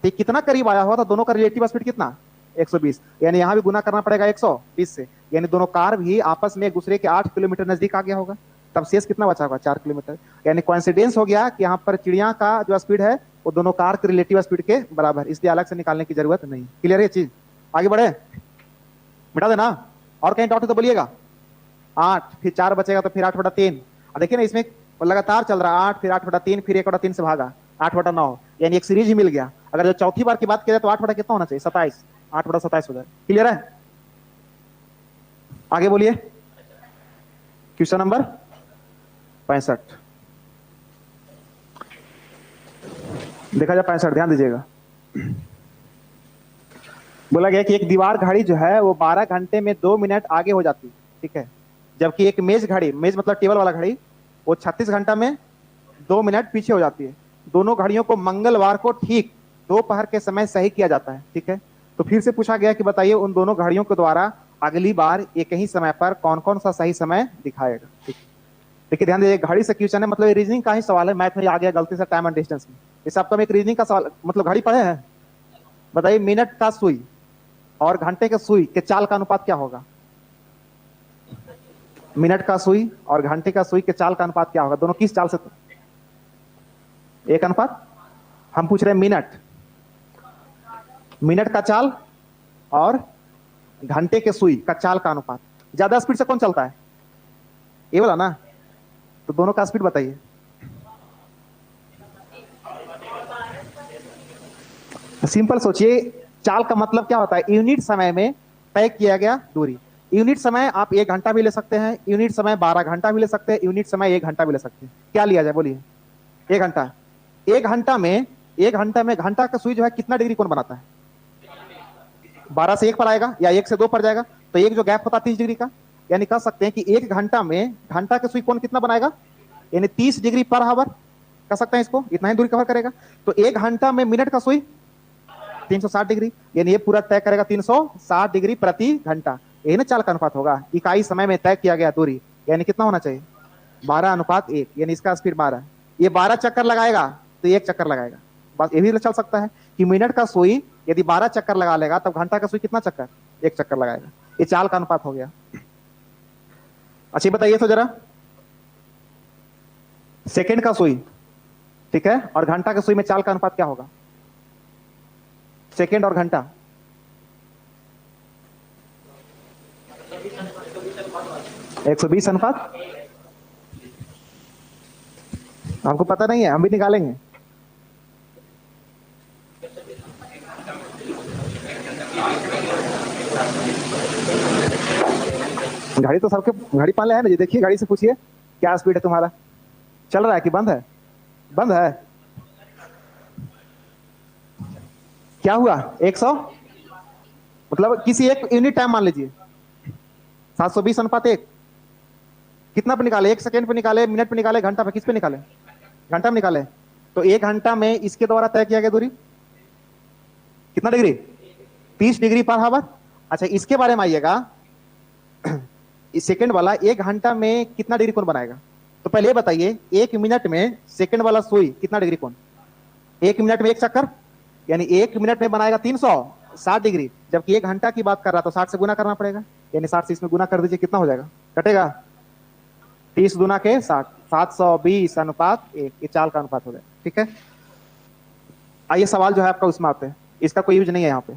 A: तो कितना करीब आया होगा, तो दोनों का रिलेटिव स्पीड कितना, 120। यानी यहाँ भी गुना करना पड़ेगा 120 से, यानी दोनों कार भी आपस में एक दूसरे के 8 किलोमीटर नजदीक आ गया होगा। तब शेष कितना बचा होगा, 4 किलोमीटर। यानी कोइंसिडेंस हो गया कि यहाँ पर चिड़िया का जो स्पीड है वो दोनों कार के रिलेटिव स्पीड के बराबर, इसलिए अलग से निकालने की जरूरत नहीं। क्लियर है चीज? आगे बढ़े, मिटा देना। और कहीं डाउट है तो बोलिएगा। 8 फिर 4 बचेगा, तो फिर 8/3। देखिए ना, इसमें लगातार चल रहा है, 8 फिर 8/3 फिर 1/3 से भागा 8/9, यानी एक सीरीज ही मिल गया। अगर जो चौथी बार की बात करें तो 8 बटा कितना होना चाहिए, 27, 8/27 हो जाए। क्लियर है? आगे बोलिए। क्वेश्चन नंबर 65 देखा जाए, 65 ध्यान दीजिएगा। बोला गया कि एक दीवार घड़ी जो है वो 12 घंटे में 2 मिनट आगे हो जाती है, ठीक है, जबकि एक मेज घड़ी, मेज मतलब टेबल वाला घड़ी, वो 36 घंटा में 2 मिनट पीछे हो जाती है। दोनों घड़ियों को मंगलवार को ठीक दोपहर के समय सही किया जाता है, ठीक है। तो फिर से पूछा गया कि बताइए उन दोनों घड़ियों के द्वारा अगली बार एक ही समय पर कौन कौन सा सही समय दिखाएगा। देखिए ध्यान दीजिए, घड़ी से क्वेश्चन है, मतलब रीजनिंग का ही सवाल है, मैथ में आ गया गलती से टाइम एंड डिस्टेंस में। इस आपका में एक रीजनिंग का सवाल, मतलब घड़ी पढ़े हैं, बताइए मिनट का सुई और घंटे के सुई के चाल का अनुपात क्या होगा। मिनट का सुई और घंटे का सुई के चाल का अनुपात क्या होगा, दोनों किस चाल से, एक अनुपात। हम पूछ रहे हैं मिनट का चाल और घंटे के सुई का चाल का अनुपात, ज्यादा स्पीड से कौन चलता है, ये वाला ना, तो दोनों का स्पीड बताइए। सिंपल सोचिए, चाल का मतलब क्या होता है, यूनिट समय में तय किया गया दूरी। यूनिट समय आप 1 घंटा भी ले सकते हैं, यूनिट समय 12 घंटा भी ले सकते हैं, यूनिट समय 1 घंटा भी ले सकते हैं। क्या लिया जाए बोलिए, 1 घंटा। 1 घंटा में घंटा का सुई जो है कितना डिग्री कोण बनाता है, 12 से 1 पर आएगा या 1 से 2 पर जाएगा, तो एक जो गैप होता है 30 डिग्री का, यानी कह सकते हैं कि 1 घंटा में घंटा का सुई कोण कितना बनाएगा, यानी 30 डिग्री पर आवर, कह सकते हैं इसको, इतना ही दूरी कवर करेगा। तो 1 घंटा में मिनट का सुई 360 डिग्री, यानी ये पूरा तय करेगा 360 डिग्री प्रति घंटा। यही ना चाल का अनुपात होगा, इकाई समय में तय किया गया दूरी, यानी कितना होना चाहिए, 12:1, यानी इसका स्पीड 12। ये 12 चक्कर लगाएगा तो 1 चक्कर लगाएगा, बस ये भी चल सकता है कि मिनट का सुई यदि 12 चक्कर लगा लेगा तब घंटा का सुई कितना चक्कर, 1 चक्कर लगाएगा। ये चाल का अनुपात हो गया। अच्छा बताइए तो जरा, सेकंड का सुई, ठीक है, और घंटा का सुई में चाल का अनुपात क्या होगा, सेकंड और घंटा, एक 120 अनुपात। हमको पता नहीं है, हम भी निकालेंगे। घड़ी तो सबके घड़ी पाले है ना जी, देखिए घड़ी से पूछिए क्या स्पीड है तुम्हारा, चल रहा है कि बंद है, बंद है, क्या हुआ 100, मतलब किसी एक यूनिट टाइम मान लीजिए 720:1, कितना पे निकाले, 1 सेकेंड पे निकाले, मिनट पे निकाले, घंटा पे, किस पे निकाले, घंटा में निकाले। तो 1 घंटा में इसके द्वारा तय किया गया दूरी कितना डिग्री, 30 डिग्री पर आवर। अच्छा इसके बारे में आइएगा, इस सेकंड वाला 1 घंटा में कितना डिग्री कोण बनाएगा, तो पहले बताइए 1 मिनट में सेकंड वाला सुई कितना डिग्री कोण, 1 मिनट में 1 चक्कर, यानी 1 मिनट में बनाएगा 360 डिग्री, जबकि 1 घंटा की बात कर रहा तो 60 से गुना करना पड़ेगा, यानी 60 से इसमें गुना कर दीजिए, कितना हो जाएगा, कटेगा 30 दूना के 60, 720:1, ये चाल का अनुपात हो गया। ठीक है, आइए सवाल जो है आपका उसमें आते हैं, इसका कोई यूज नहीं है यहाँ पे।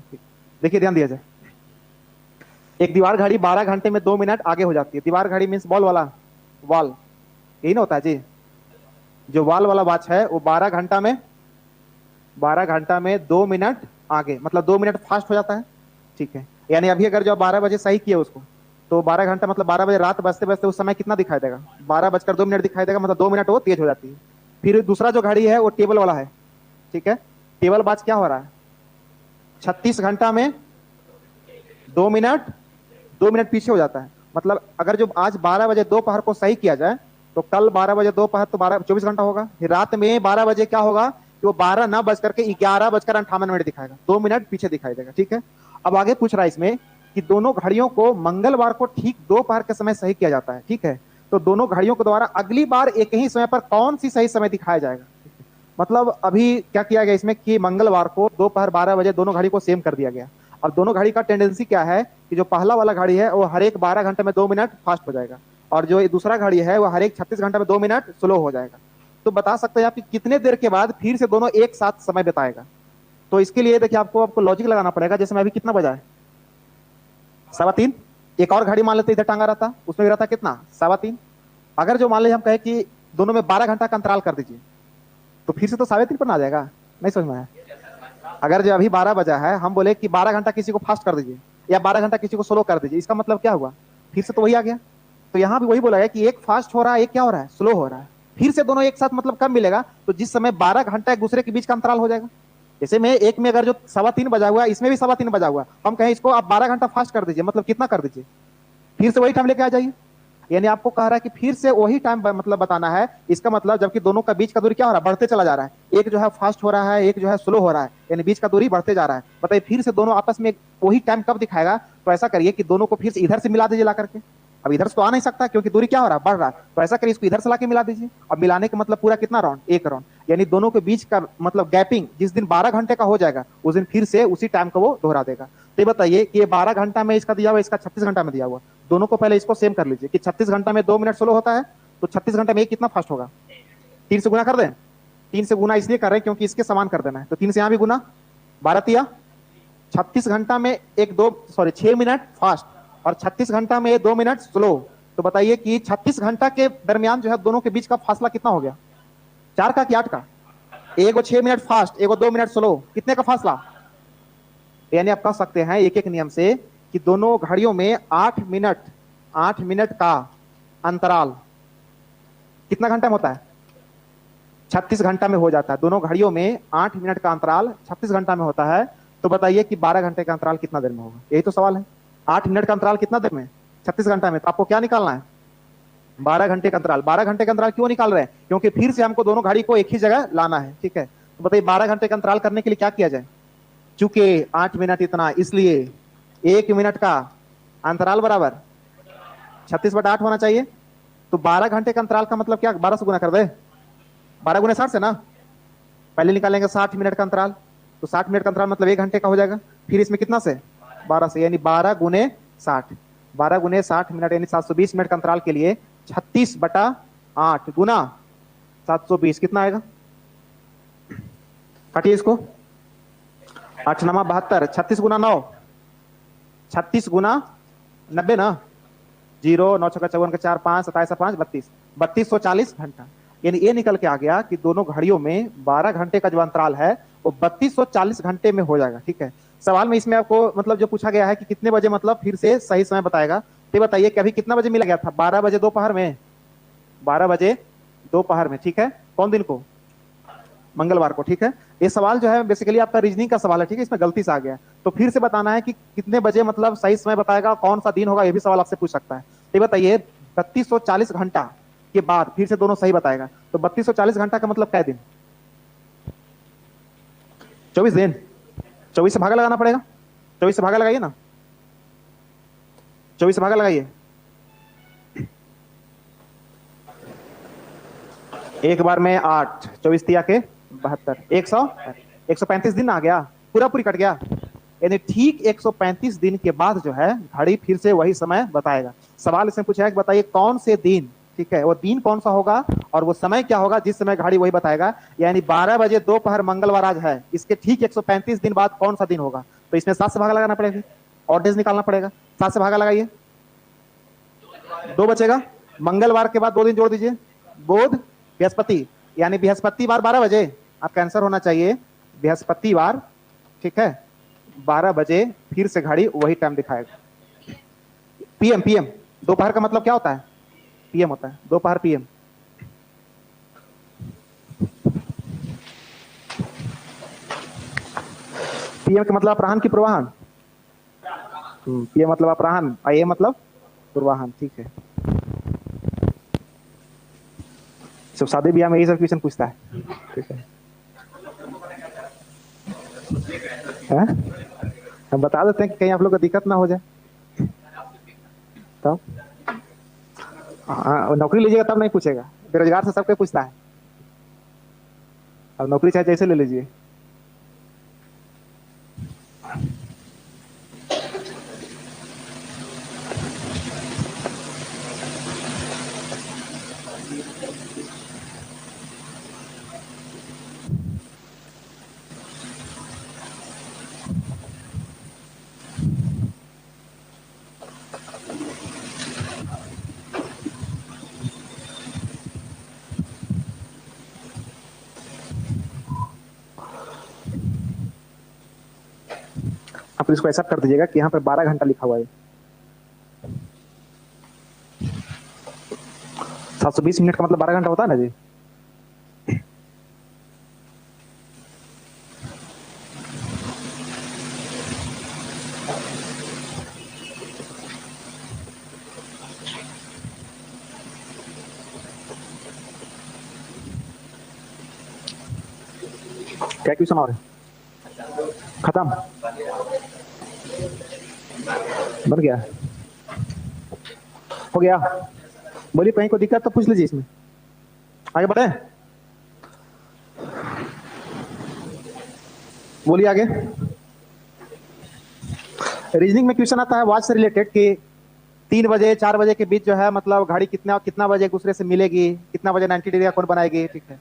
A: देखिए ध्यान दिया जाए, एक दीवार घड़ी 12 घंटे में 2 मिनट आगे हो जाती है। दीवार घड़ी मीन्स बॉल वाला, वॉल, यही ना होता है जी, जो वॉल वाला वॉच है वो 12 घंटा में 2 मिनट आगे, मतलब 2 मिनट फास्ट हो जाता है। ठीक है, यानी अभी अगर जो 12 बजे सही किया उसको, तो 12 घंटा मतलब 12 बजे रात बजते बजते उस समय कितना दिखाई देगा, 12:02 दिखाई देगा, मतलब 2 मिनट वो तेज हो जाती है। फिर दूसरा जो घड़ी है वो टेबल वाला है, ठीक है, टेबल वॉच क्या हो रहा है, 36 घंटा में 2 मिनट पीछे हो जाता है। मतलब अगर जो आज 12 बजे दोपहर को सही किया जाए तो कल 12 बजे दोपहर तो 24 घंटा होगा, फिर रात में 12 बजे क्या होगा कि वो 12 ना बज करके 11:58 दिखाएगा, 2 मिनट पीछे दिखाई देगा। ठीक है, अब आगे पूछ रहा है इसमें कि दोनों घड़ियों को मंगलवार को ठीक दोपहर के समय सही किया जाता है। ठीक है, तो दोनों घड़ियों के द्वारा अगली बार एक ही समय पर कौन सी सही समय दिखाया जाएगा। मतलब अभी क्या किया गया इसमें कि मंगलवार को दोपहर 12 बजे दोनों घड़ी को सेम कर दिया गया। अब दोनों घड़ी का टेंडेंसी क्या है कि जो पहला वाला घड़ी है वो हर एक 12 घंटे में 2 मिनट फास्ट हो जाएगा, और जो दूसरा घड़ी है वो हर एक 36 घंटे में 2 मिनट स्लो हो जाएगा। तो बता सकते हैं आप कि कितने देर के बाद फिर से दोनों एक साथ समय बिताएगा। तो इसके लिए देखिए आपको लॉजिक लगाना पड़ेगा। जैसे मैं अभी कितना बजा है, 3:15, एक और घड़ी मान लेते इधर टांगा रहता, उसमें भी रहता कितना 3:15। अगर जो मान लीजिए हम कहे कि दोनों में 12 घंटा का अंतराल कर दीजिए, तो फिर से तो 3:30 पर ना आ जाएगा, नहीं समझ में आया। अगर जो अभी 12 बजा है, हम बोले कि 12 घंटा किसी को फास्ट कर दीजिए या 12 घंटा किसी को स्लो कर दीजिए, इसका मतलब क्या हुआ, फिर से तो वही आ गया। तो यहाँ भी वही बोला है कि एक फास्ट हो रहा है, एक क्या हो रहा है, स्लो हो रहा है। फिर से दोनों एक साथ मतलब कब मिलेगा, तो जिस समय 12 घंटा एक दूसरे के बीच का अंतराल हो जाएगा। जैसे में एक में अगर जो 3:15 बजा हुआ है, इसमें भी 3:15 बजा हुआ, हम कहें इसको आप 12 घंटा फास्ट कर दीजिए, मतलब कितना कर दीजिए, फिर से वही टाइम लेके आ जाइए। यानी आपको कह रहा है कि फिर से वही टाइम मतलब बताना है। इसका मतलब जबकि दोनों का बीच का दूरी क्या हो रहा है, बढ़ते चला जा रहा है। एक जो है फास्ट हो रहा है, एक जो है स्लो हो रहा है, यानी बीच का दूरी बढ़ते जा रहा है। बताइए फिर से दोनों आपस में वही टाइम कब दिखाएगा, तो ऐसा करिए कि दोनों को फिर से इधर से मिला दीजिए ला करके। अब इधर से तो आ नहीं सकता क्योंकि दूरी क्या हो रहा है, बढ़ रहा है। तो ऐसा करिए इसको इधर से लाके मिला दीजिए। अब मिलाने का मतलब पूरा कितना राउंड, एक राउंड, यानी दोनों के बीच का मतलब गैपिंग जिस दिन 12 घंटे का हो जाएगा उस दिन फिर से उसी टाइम को वो दोहरा देगा। तो ये बताइए कि ये 12 घंटा में इसका दिया हुआ, इसका 36 घंटा में दिया हुआ, दोनों को पहले इसको सेम कर लीजिए कि 36 घंटा में 2 मिनट स्लो होता है, तो 36 घंटे में ये कितना फास्ट होगा, 3 से गुना कर दें। 3 से गुना इसलिए कर रहे हैं क्योंकि इसके समान कर देना है, तो 3 से यहां भी गुना, 12 तिया 36 घंटा में 6 मिनट फास्ट और 36 घंटा में 2 मिनट स्लो। तो बताइए कि 36 घंटा के दरमियान जो है दोनों के बीच का फासला कितना हो गया, 4 का कि 8 का? एगो 6 मिनट फास्ट, एगो 2 मिनट स्लो, कितने का फासला? यानी आप कह सकते हैं एक एक नियम से कि दोनों घड़ियों में 8 मिनट का अंतराल कितना घंटा में होता है, 36 घंटा में हो जाता है। दोनों घड़ियों में 8 मिनट का अंतराल 36 घंटा में होता है। तो बताइए कि 12 घंटे का अंतराल कितना देर में होगा, यही तो सवाल है। 8 मिनट का अंतराल कितना देर में, 36 घंटा में, तो आपको क्या निकालना है, 12 घंटे का अंतराल। 12 घंटे का अंतराल क्यों निकाल रहे हैं, क्योंकि फिर से हमको दोनों घड़ी को एक ही जगह लाना है, ठीक है। तो बताइए 12 घंटे का अंतराल करने के लिए क्या किया जाए, चूंकि 8 मिनट इतना, इसलिए 1 मिनट का अंतराल बराबर 36/8 होना चाहिए। तो 12 घंटे का अंतराल का मतलब क्या, 12 से गुना कर दे, 12 गुना 60 से ना, पहले निकालेंगे 60 मिनट का अंतराल, तो 60 मिनट का अंतराल मतलब 1 घंटे का हो जाएगा। फिर इसमें कितना से, 12 से, यानी 12 गुने 60, 12 गुने 60 मिनट यानी 720 मिनट का अंतराल के लिए 36/8 गुना 720 कितना आएगा, काटिए इसको, 8 9 72, 36 गुना 9, 36 गुना 90 ना, 0 9 6 54 4 5 27 5 32, 3240 घंटा। यानी ये निकल के आ गया कि दोनों घड़ियों में 12 घंटे का जो अंतराल है वो 3240 घंटे में हो जाएगा, ठीक है। सवाल में इसमें आपको मतलब जो पूछा गया है कि कितने बजे मतलब फिर से सही समय बताएगा। तो बताइए कि अभी कितना बजे मिला गया था, 12 बजे दोपहर में, 12 बजे दोपहर में, ठीक है। कौन दिन को, मंगलवार को, ठीक है। ये सवाल जो है बेसिकली आपका रीजनिंग का सवाल है, ठीक है, इसमें गलती से आ गया। तो फिर से बताना है कि कितने बजे मतलब सही समय बताएगा, कौन सा दिन होगा, ये भी सवाल आपसे पूछ सकता है। तो बताइए 3240 घंटा के बाद फिर से दोनों सही बताएगा, तो 3240 घंटा का मतलब क्या दिन, 24 दिन। 24 से भागा लगाना पड़ेगा, 24 से भागा लगाइए ना, 24 से भागा लगाइए, एक बार में 8, 24 तिया के 72, 135 दिन आ गया, पूरा पूरी कट गया। यानी ठीक 135 दिन के बाद जो है घड़ी फिर से वही समय बताएगा। सवाल इसमें पूछा है कि बताइए कौन से दिन, ठीक है, वो दिन कौन सा होगा और वो समय क्या होगा जिस समय घड़ी वही बताएगा। यानी 12 बजे दोपहर मंगलवार आज है, इसके ठीक 135 दिन बाद कौन सा दिन होगा। तो इसमें 7 से भागा लगाना पड़ेगा और डेज निकालना पड़ेगा। 7 से भागा लगाइए, 2 बचेगा, मंगलवार के बाद 2 दिन जोड़ दीजिए, बुध बृहस्पति, यानी बृहस्पतिवार 12 बजे आपका आंसर होना चाहिए, बृहस्पतिवार, ठीक है, 12 बजे फिर से घड़ी वही टाइम दिखाएगा। पीएम, पीएम दोपहर का मतलब क्या होता है, पीएम होता है, दोपहर पीएम। पीएम का मतलब अपराह्न की पूर्वाह्न, पीएम मतलब अपराह्न और ये मतलब पूर्वाह्न, ठीक है। सब शादी ब्याह में यही सब क्वेश्चन पूछता है, ठीक है। हम बता देते हैं कि कहीं आप लोग को दिक्कत ना हो जाए। तो नौकरी लीजिएगा तब नहीं पूछेगा, बेरोजगार से सबको पूछता है। अब नौकरी चाहे जैसे ले लीजिए। आप इसको ऐसा कर दीजिएगा कि यहाँ पर 12 घंटा लिखा हुआ है, 720 मिनट का मतलब 12 घंटा होता है ना जी। क्या क्वेश्चन और है, खत्म। बन गया, हो गया। बोलिए कहीं को दिक्कत तो पूछ लीजिए इसमें, आगे बढ़े। बोलिए आगे। रीजनिंग में क्वेश्चन आता है वॉच से रिलेटेड कि 3 बजे 4 बजे के बीच जो है मतलब घड़ी कितना कितना बजे एक दूसरे से मिलेगी, कितना बजे 90 डिग्री का कोण बनाएगी, ठीक है।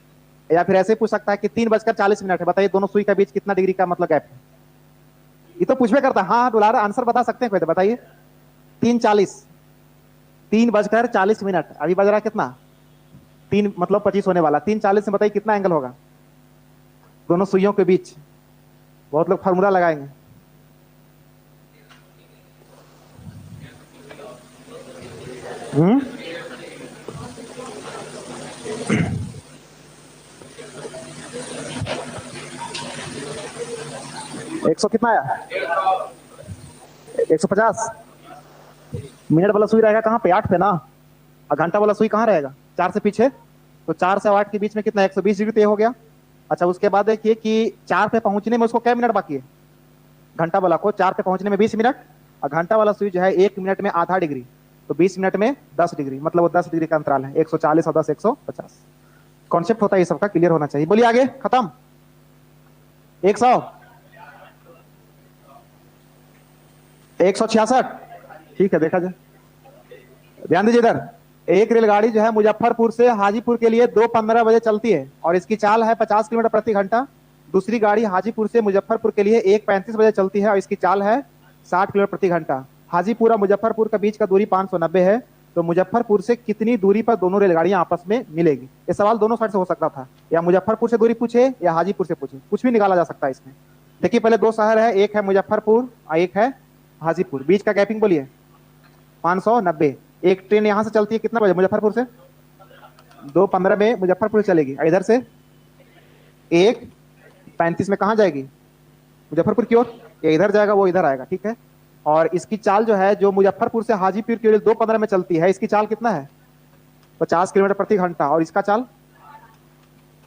A: या फिर ऐसे पूछ सकता है कि 3:40 है, बताइए दोनों सुई के बीच कितना डिग्री का मतलब गैप है। ये तो पूछवे करता है। हाँ दुलारा आंसर बता सकते हैं कोई, तो बताइए। 3:40, 3:40, अभी बज रहा है कितना, 3 मतलब 25 होने वाला, 3:40 में बताइए कितना एंगल होगा दोनों सुइयों के बीच। बहुत लोग फार्मूला लगाएंगे। हम्म 100 कितना आया, 150। मिनट वाला सुई रहेगा कहाँ पे, 8 पे ना, और घंटा वाला सुई कहाँ रहेगा, 4 से पीछे। तो 4 से 8 के बीच में कितना, 120 डिग्री तो ये हो गया। अच्छा उसके बाद देखिए कि 4 पे पहुंचने में उसको क्या मिनट बाकी है, घंटा वाला को 4 पे पहुंचने में 20 मिनट, और घंटा वाला सुई जो है 1 मिनट में आधा डिग्री, तो 20 मिनट में 10 डिग्री, मतलब वो 10 डिग्री का अंतराल है, 140 और 10 150। कॉन्सेप्ट होता है ये सबका, क्लियर होना चाहिए। बोलिए आगे, खत्म। 100, 166, ठीक है देखा जाए। ध्यान दीजिए इधर, एक रेलगाड़ी जो है मुजफ्फरपुर से हाजीपुर के लिए 2:15 बजे चलती है और इसकी चाल है 50 किलोमीटर प्रति घंटा। दूसरी गाड़ी हाजीपुर से मुजफ्फरपुर के लिए 1:35 बजे चलती है और इसकी चाल है 60 किलोमीटर प्रति घंटा। हाजीपुर और मुजफ्फरपुर के बीच का दूरी 590 है, तो मुजफ्फरपुर से कितनी दूरी पर दोनों रेलगाड़ियां आपस में मिलेगी। ये सवाल दोनों साइड से हो सकता था, या मुजफ्फरपुर से दूरी पूछे या हाजीपुर से पूछे, कुछ भी निकाला जा सकता है इसमें। देखिए पहले दो शहर है, एक है मुजफ्फरपुर और एक है हाजीपुर, बीच का गैपिंग बोलिए 590। एक ट्रेन यहां से चलती है कितना बजे मुजफ्फरपुर से, 2:15 में मुजफ्फरपुर चलेगी, इधर से 1:35 में कहां जाएगी, मुजफ्फरपुर की ओर। ये इधर जाएगा वो इधर आएगा, ठीक है। और इसकी चाल जो है, जो मुजफ्फरपुर से हाजीपुर की ओर 2:15 में चलती है, इसकी चाल कितना है, 50 किलोमीटर प्रति घंटा, और इसका चाल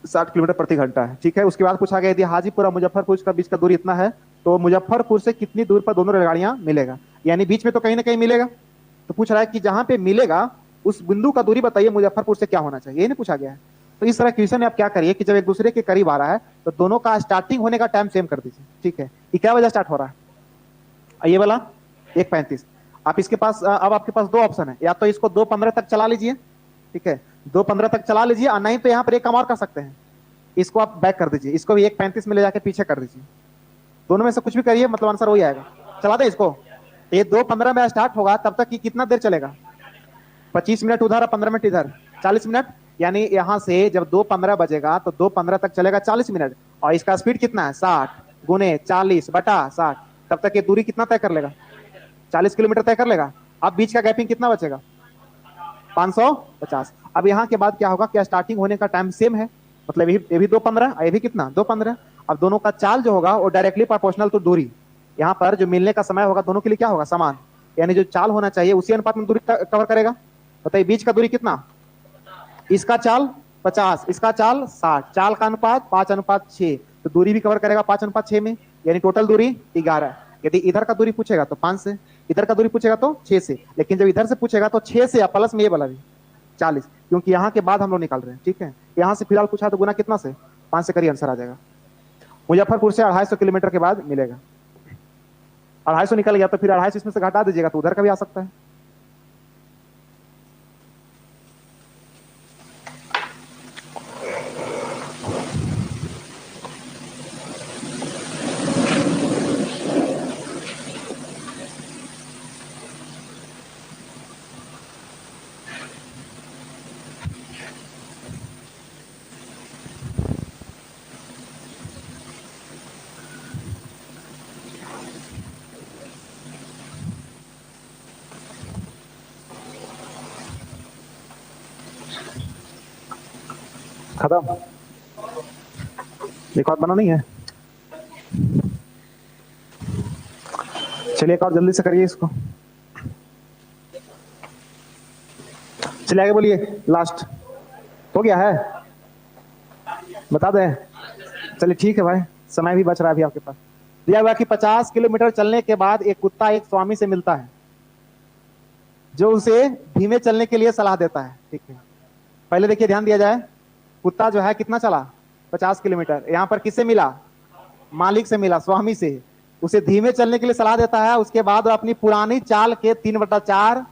A: 60 किलोमीटर प्रति घंटा है, ठीक है। उसके बाद पूछा गया यदि हाजीपुर और मुजफ्फरपुर का बीच का दूरी इतना है, तो मुजफ्फरपुर से कितनी दूर पर दोनों रेलगाड़ियां मिलेगा, यानी बीच में तो कहीं ना कहीं मिलेगा। तो पूछ रहा है कि जहां पे मिलेगा उस बिंदु का दूरी बताइए मुजफ्फरपुर से क्या होना चाहिए, ये नहीं पूछा गया है। तो इस तरह क्वेश्चन में आप क्या करिए कि जब एक दूसरे के करीब आ रहा है तो दोनों का स्टार्टिंग होने का टाइम सेम कर दीजिए, ठीक है। ये क्या वजह स्टार्ट हो रहा है, ये वाला 1:35। आप इसके पास अब आपके पास दो ऑप्शन है, या तो इसको 2:15 तक चला लीजिए, ठीक है, 2:15 तक चला लीजिए, और नहीं तो यहाँ पर एक काम और कर सकते हैं, इसको आप बैक कर दीजिए, इसको भी 1:35 में ले जाके पीछे कर दीजिए। दोनों में से कुछ भी करिए, मतलब आंसर वही आएगा। चला दे इसको, ये 2:15 में स्टार्ट होगा, तब तक कितना देर चलेगा, 25 मिनट उधर और 15 मिनट इधर, 40 मिनट। यानी यहां से जब 2:15 बजेगा तो 2:15 तक चलेगा 40 मिनट, और इसका स्पीड कितना है, 60 गुने 40/60, तब तक ये दूरी कितना तय कर लेगा, 40 किलोमीटर तय कर लेगा। अब बीच का गैपिंग कितना बचेगा, 550। अब यहाँ के बाद क्या होगा, क्या स्टार्टिंग होने का टाइम सेम है, मतलब ये भी 2:15, ये भी कितना 2:15। अब दोनों का चाल जो होगा वो डायरेक्टली प्रोपोर्शनल टू दूरी, यहाँ पर जो मिलने का समय होगा दोनों के लिए क्या होगा, समान, यानी जो चाल होना चाहिए उसी अनुपात में दूरी कवर करेगा। बताइए बीच का दूरी कितना, इसका चाल 50, इसका चाल 60, चाल का अनुपात 5:6, तो दूरी भी कवर करेगा 5:6 में, यानी टोटल दूरी 11। यदि इधर का दूरी पूछेगा तो 5 से, इधर का दूरी पूछेगा तो 6 से, लेकिन जब इधर से पूछेगा तो 6 से प्लस में ये वाला भी 40, क्योंकि यहाँ के बाद हम लोग निकाल रहे हैं, ठीक है। यहाँ से फिलहाल पूछा तो गुना कितना से, 5 से करिए, आंसर आ जाएगा। मुजफ्फरपुर से 250 किलोमीटर के बाद मिलेगा, 250 निकल गया तो फिर 250 इसमें से घटा दीजिएगा तो उधर का भी आ सकता है। खत्म, एक और बना नहीं है, चलिए एक और जल्दी से करिए इसको। चलिए आगे बोलिए, लास्ट हो गया है, बता दें। चलिए ठीक है भाई, समय भी बच रहा है अभी आपके पास। दिया हुआ कि 50 किलोमीटर चलने के बाद एक कुत्ता एक स्वामी से मिलता है जो उसे धीमे चलने के लिए सलाह देता है। ठीक है, पहले देखिए ध्यान दिया जाए, कुत्ता जो है कितना चला, 50 किलोमीटर। यहां पर किससे मिला, मालिक से मिला, स्वामी से। उसे धीमे चलने के लिए सलाह देता है। उसके बाद वो अपनी पुरानी चाल के 3/4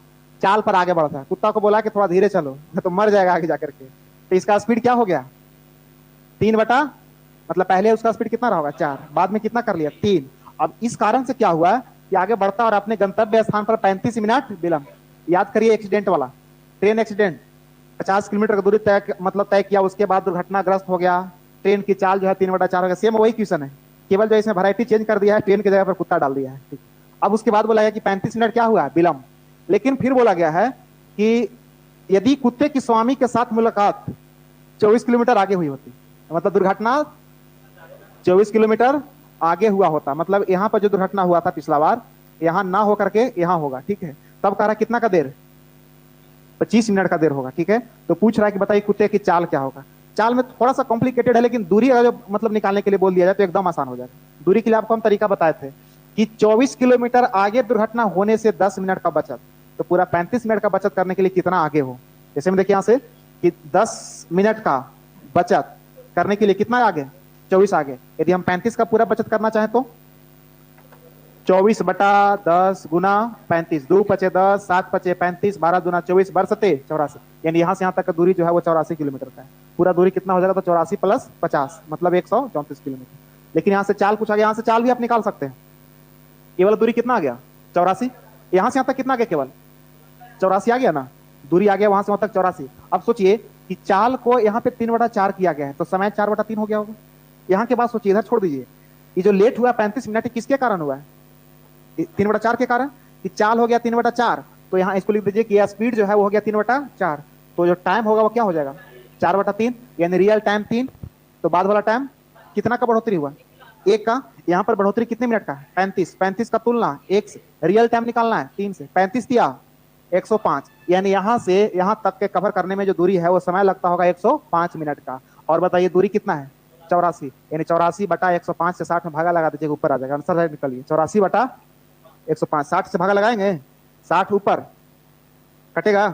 A: चाल पर आगे बढ़ता है। कुत्ता को बोला कि थोड़ा धीरे चलो, तो मर जाएगा आगे जाकर के। तो इसका स्पीड क्या हो गया, 3 मतलब पहले उसका स्पीड कितना रहा होगा, 4, बाद में कितना कर लिया, 3। अब इस कारण से क्या हुआ कि आगे बढ़ता और अपने गंतव्य स्थान पर 35 मिनट विलंब। याद करिए एक्सीडेंट वाला, ट्रेन एक्सीडेंट, 50 किलोमीटर की दूरी तय मतलब तय किया, उसके बाद दुर्घटनाग्रस्त हो गया, ट्रेन की चाल जो है 3/4 हो गया। सेम वही क्वेश्चन है, केवल जो इसमें वैरायटी चेंज कर दिया है, ट्रेन की जगह पर कुत्ता डाल दिया है। ठीक, अब उसके बाद बोला गया कि 35 मिनट क्या हुआ, विलंब। लेकिन फिर बोला गया है कि यदि कुत्ते की स्वामी के साथ मुलाकात 24 किलोमीटर आगे हुई होती, मतलब दुर्घटना 24 किलोमीटर आगे हुआ होता, मतलब यहां पर जो दुर्घटना हुआ था पिछला बार, यहां ना होकर के यहां होगा। ठीक है, तब कह रहा कितना का देर, 25 मिनट का देर होगा। ठीक है, तो पूछ रहा है कि बताइए कुत्ते की चाल क्या होगा। चाल में थोड़ा सा कॉम्प्लिकेटेड है, लेकिन दूरी अगर मतलब निकालने के लिए बोल दिया जाए तो एकदम आसान हो जाएगा। दूरी के लिए आपको हम तरीका बताए थे कि 24 किलोमीटर आगे दुर्घटना होने से 10 मिनट का बचत, तो पूरा 35 मिनट का बचत करने के लिए कितना आगे हो। जैसे में देखिए यहां से कि 10 मिनट का बचत करने के लिए कितना आगे, 24 आगे। यदि हम 35 का पूरा बचत करना चाहें तो 24/10 गुना 35, 2 × 5 = 10, 7 × 5 = 35, 12 दूना 24, बरसते 84। यानी यहां से यहां तक का दूरी जो है वो 84 किलोमीटर का है। पूरा दूरी कितना हो जाएगा, तो 84 + 50 मतलब 134 किलोमीटर। लेकिन यहां से चाल पूछा गया, यहां से चाल भी आप निकाल सकते हैं। केवल दूरी कितना आ गया, 84। यहां से यहां तक कितना आ गया, केवल 84 आ गया ना, दूरी आ गया वहां से वहां तक 84। अब सोचिए कि चाल को यहाँ पे 3/4 किया गया है, तो समय 4/3 हो गया होगा। यहाँ के बाद सोचिए, इधर छोड़ दीजिए, ये जो लेट हुआ 35 मिनट किसके कारण हुआ है, 3/4 के कारण। कि चाल हो गया 3/4, तो यहाँ इसको लिख दीजिए कि यह स्पीड जो है वो हो गया 3/4, तो जो टाइम होगा वो क्या हो जाएगा, 4/3, यानी रियल टाइम 3। तो बाद वाला टाइम कितना का बढ़ोतरी हुआ, 1 का। यहाँ पर बढ़ोतरी कितने मिनट का, 35। 35 का तुलना 1 से, रियल टाइम निकालना है 3 से, 35 दिया 105, यानी यहां से यहां तक के कवर करने में जो दूरी है वो समय लगता होगा 105 मिनट का। और बताइए दूरी कितना है, 84, यानी 84/105 से 60 में भागा लगा दीजिएगा, ऊपर आ जाएगा आंसर निकलिए 84/105। 60 से भागा लगाएंगे, 60 ऊपर कटेगा,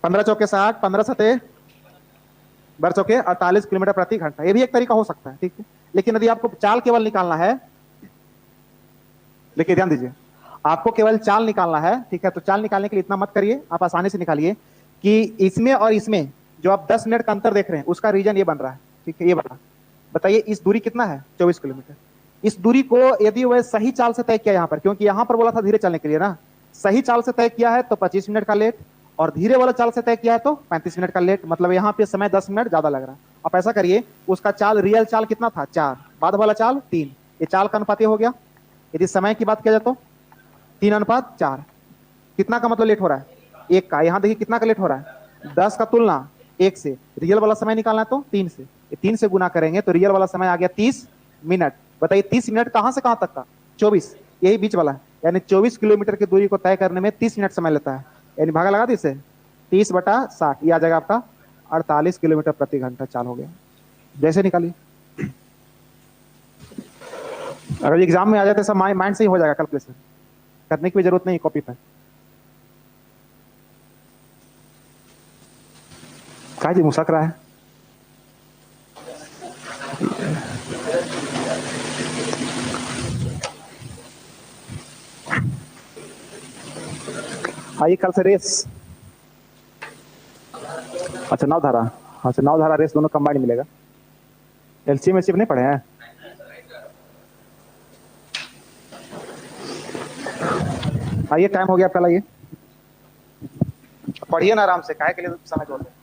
A: 15 चौके 60, 15 सते 12 चौके 48 किलोमीटर प्रति घंटा। ये भी एक तरीका हो सकता है। ठीक है, लेकिन यदि आपको चाल केवल निकालना है, देखिए ध्यान दीजिए, आपको केवल चाल निकालना है। ठीक है, तो चाल निकालने के लिए इतना मत करिए, आप आसानी से निकालिए कि इसमें और इसमें जो आप 10 मिनट का अंतर देख रहे हैं उसका रीजन ये बन रहा है। ठीक है, ये बना, बताइए इस दूरी कितना है, 24 किलोमीटर। इस दूरी को यदि वह सही चाल से तय किया यहाँ पर, क्योंकि यहाँ पर बोला था धीरे चलने के लिए ना, सही चाल से तय किया है तो 25 मिनट का लेट, और धीरे वाला चाल से तय किया है तो 35 मिनट का लेट, मतलब यहाँ पे समय 10 मिनट ज्यादा लग रहा है। आप ऐसा करिए, उसका चाल रियल चाल कितना था, 4, बाद वाला चाल 3, ये चाल का अनुपात हो गया। यदि समय की बात किया जाए तो 3:4, कितना का मतलब लेट हो रहा है, 1 का। यहाँ देखिए कितना का लेट हो रहा है, 10 का तुलना 1 से, रियल वाला समय निकालना है तो 3 से, 3 से गुना करेंगे तो रियल वाला समय आ गया 30 मिनट। बताइए 30 मिनट कहां से कहां तक का, 24, यही बीच वाला है, यानी 24 किलोमीटर की दूरी को तय करने में 30 मिनट समय लेता है। यानी भागा लगा दीजिए 30/60, ये आ जाएगा आपका 48 किलोमीटर प्रति घंटा चाल हो गया। जैसे निकालिए, अगर एग्जाम में आ जाए तो सब माइंड से ही हो जाएगा, कैलकुलेशन करने की भी जरूरत नहीं कॉपी पर। क्या जी मुसक रहा है, आइए कल से रेस, अच्छा नवधारा, अच्छा नवधारा रेस दोनों कंबाइंड मिलेगा। एलसीएम एचसीएफ नहीं पढ़े हैं, आइए टाइम हो गया आपका, लाइए पढ़िए ना आराम से, काहे के लिए समय जोड़ रहे हैं।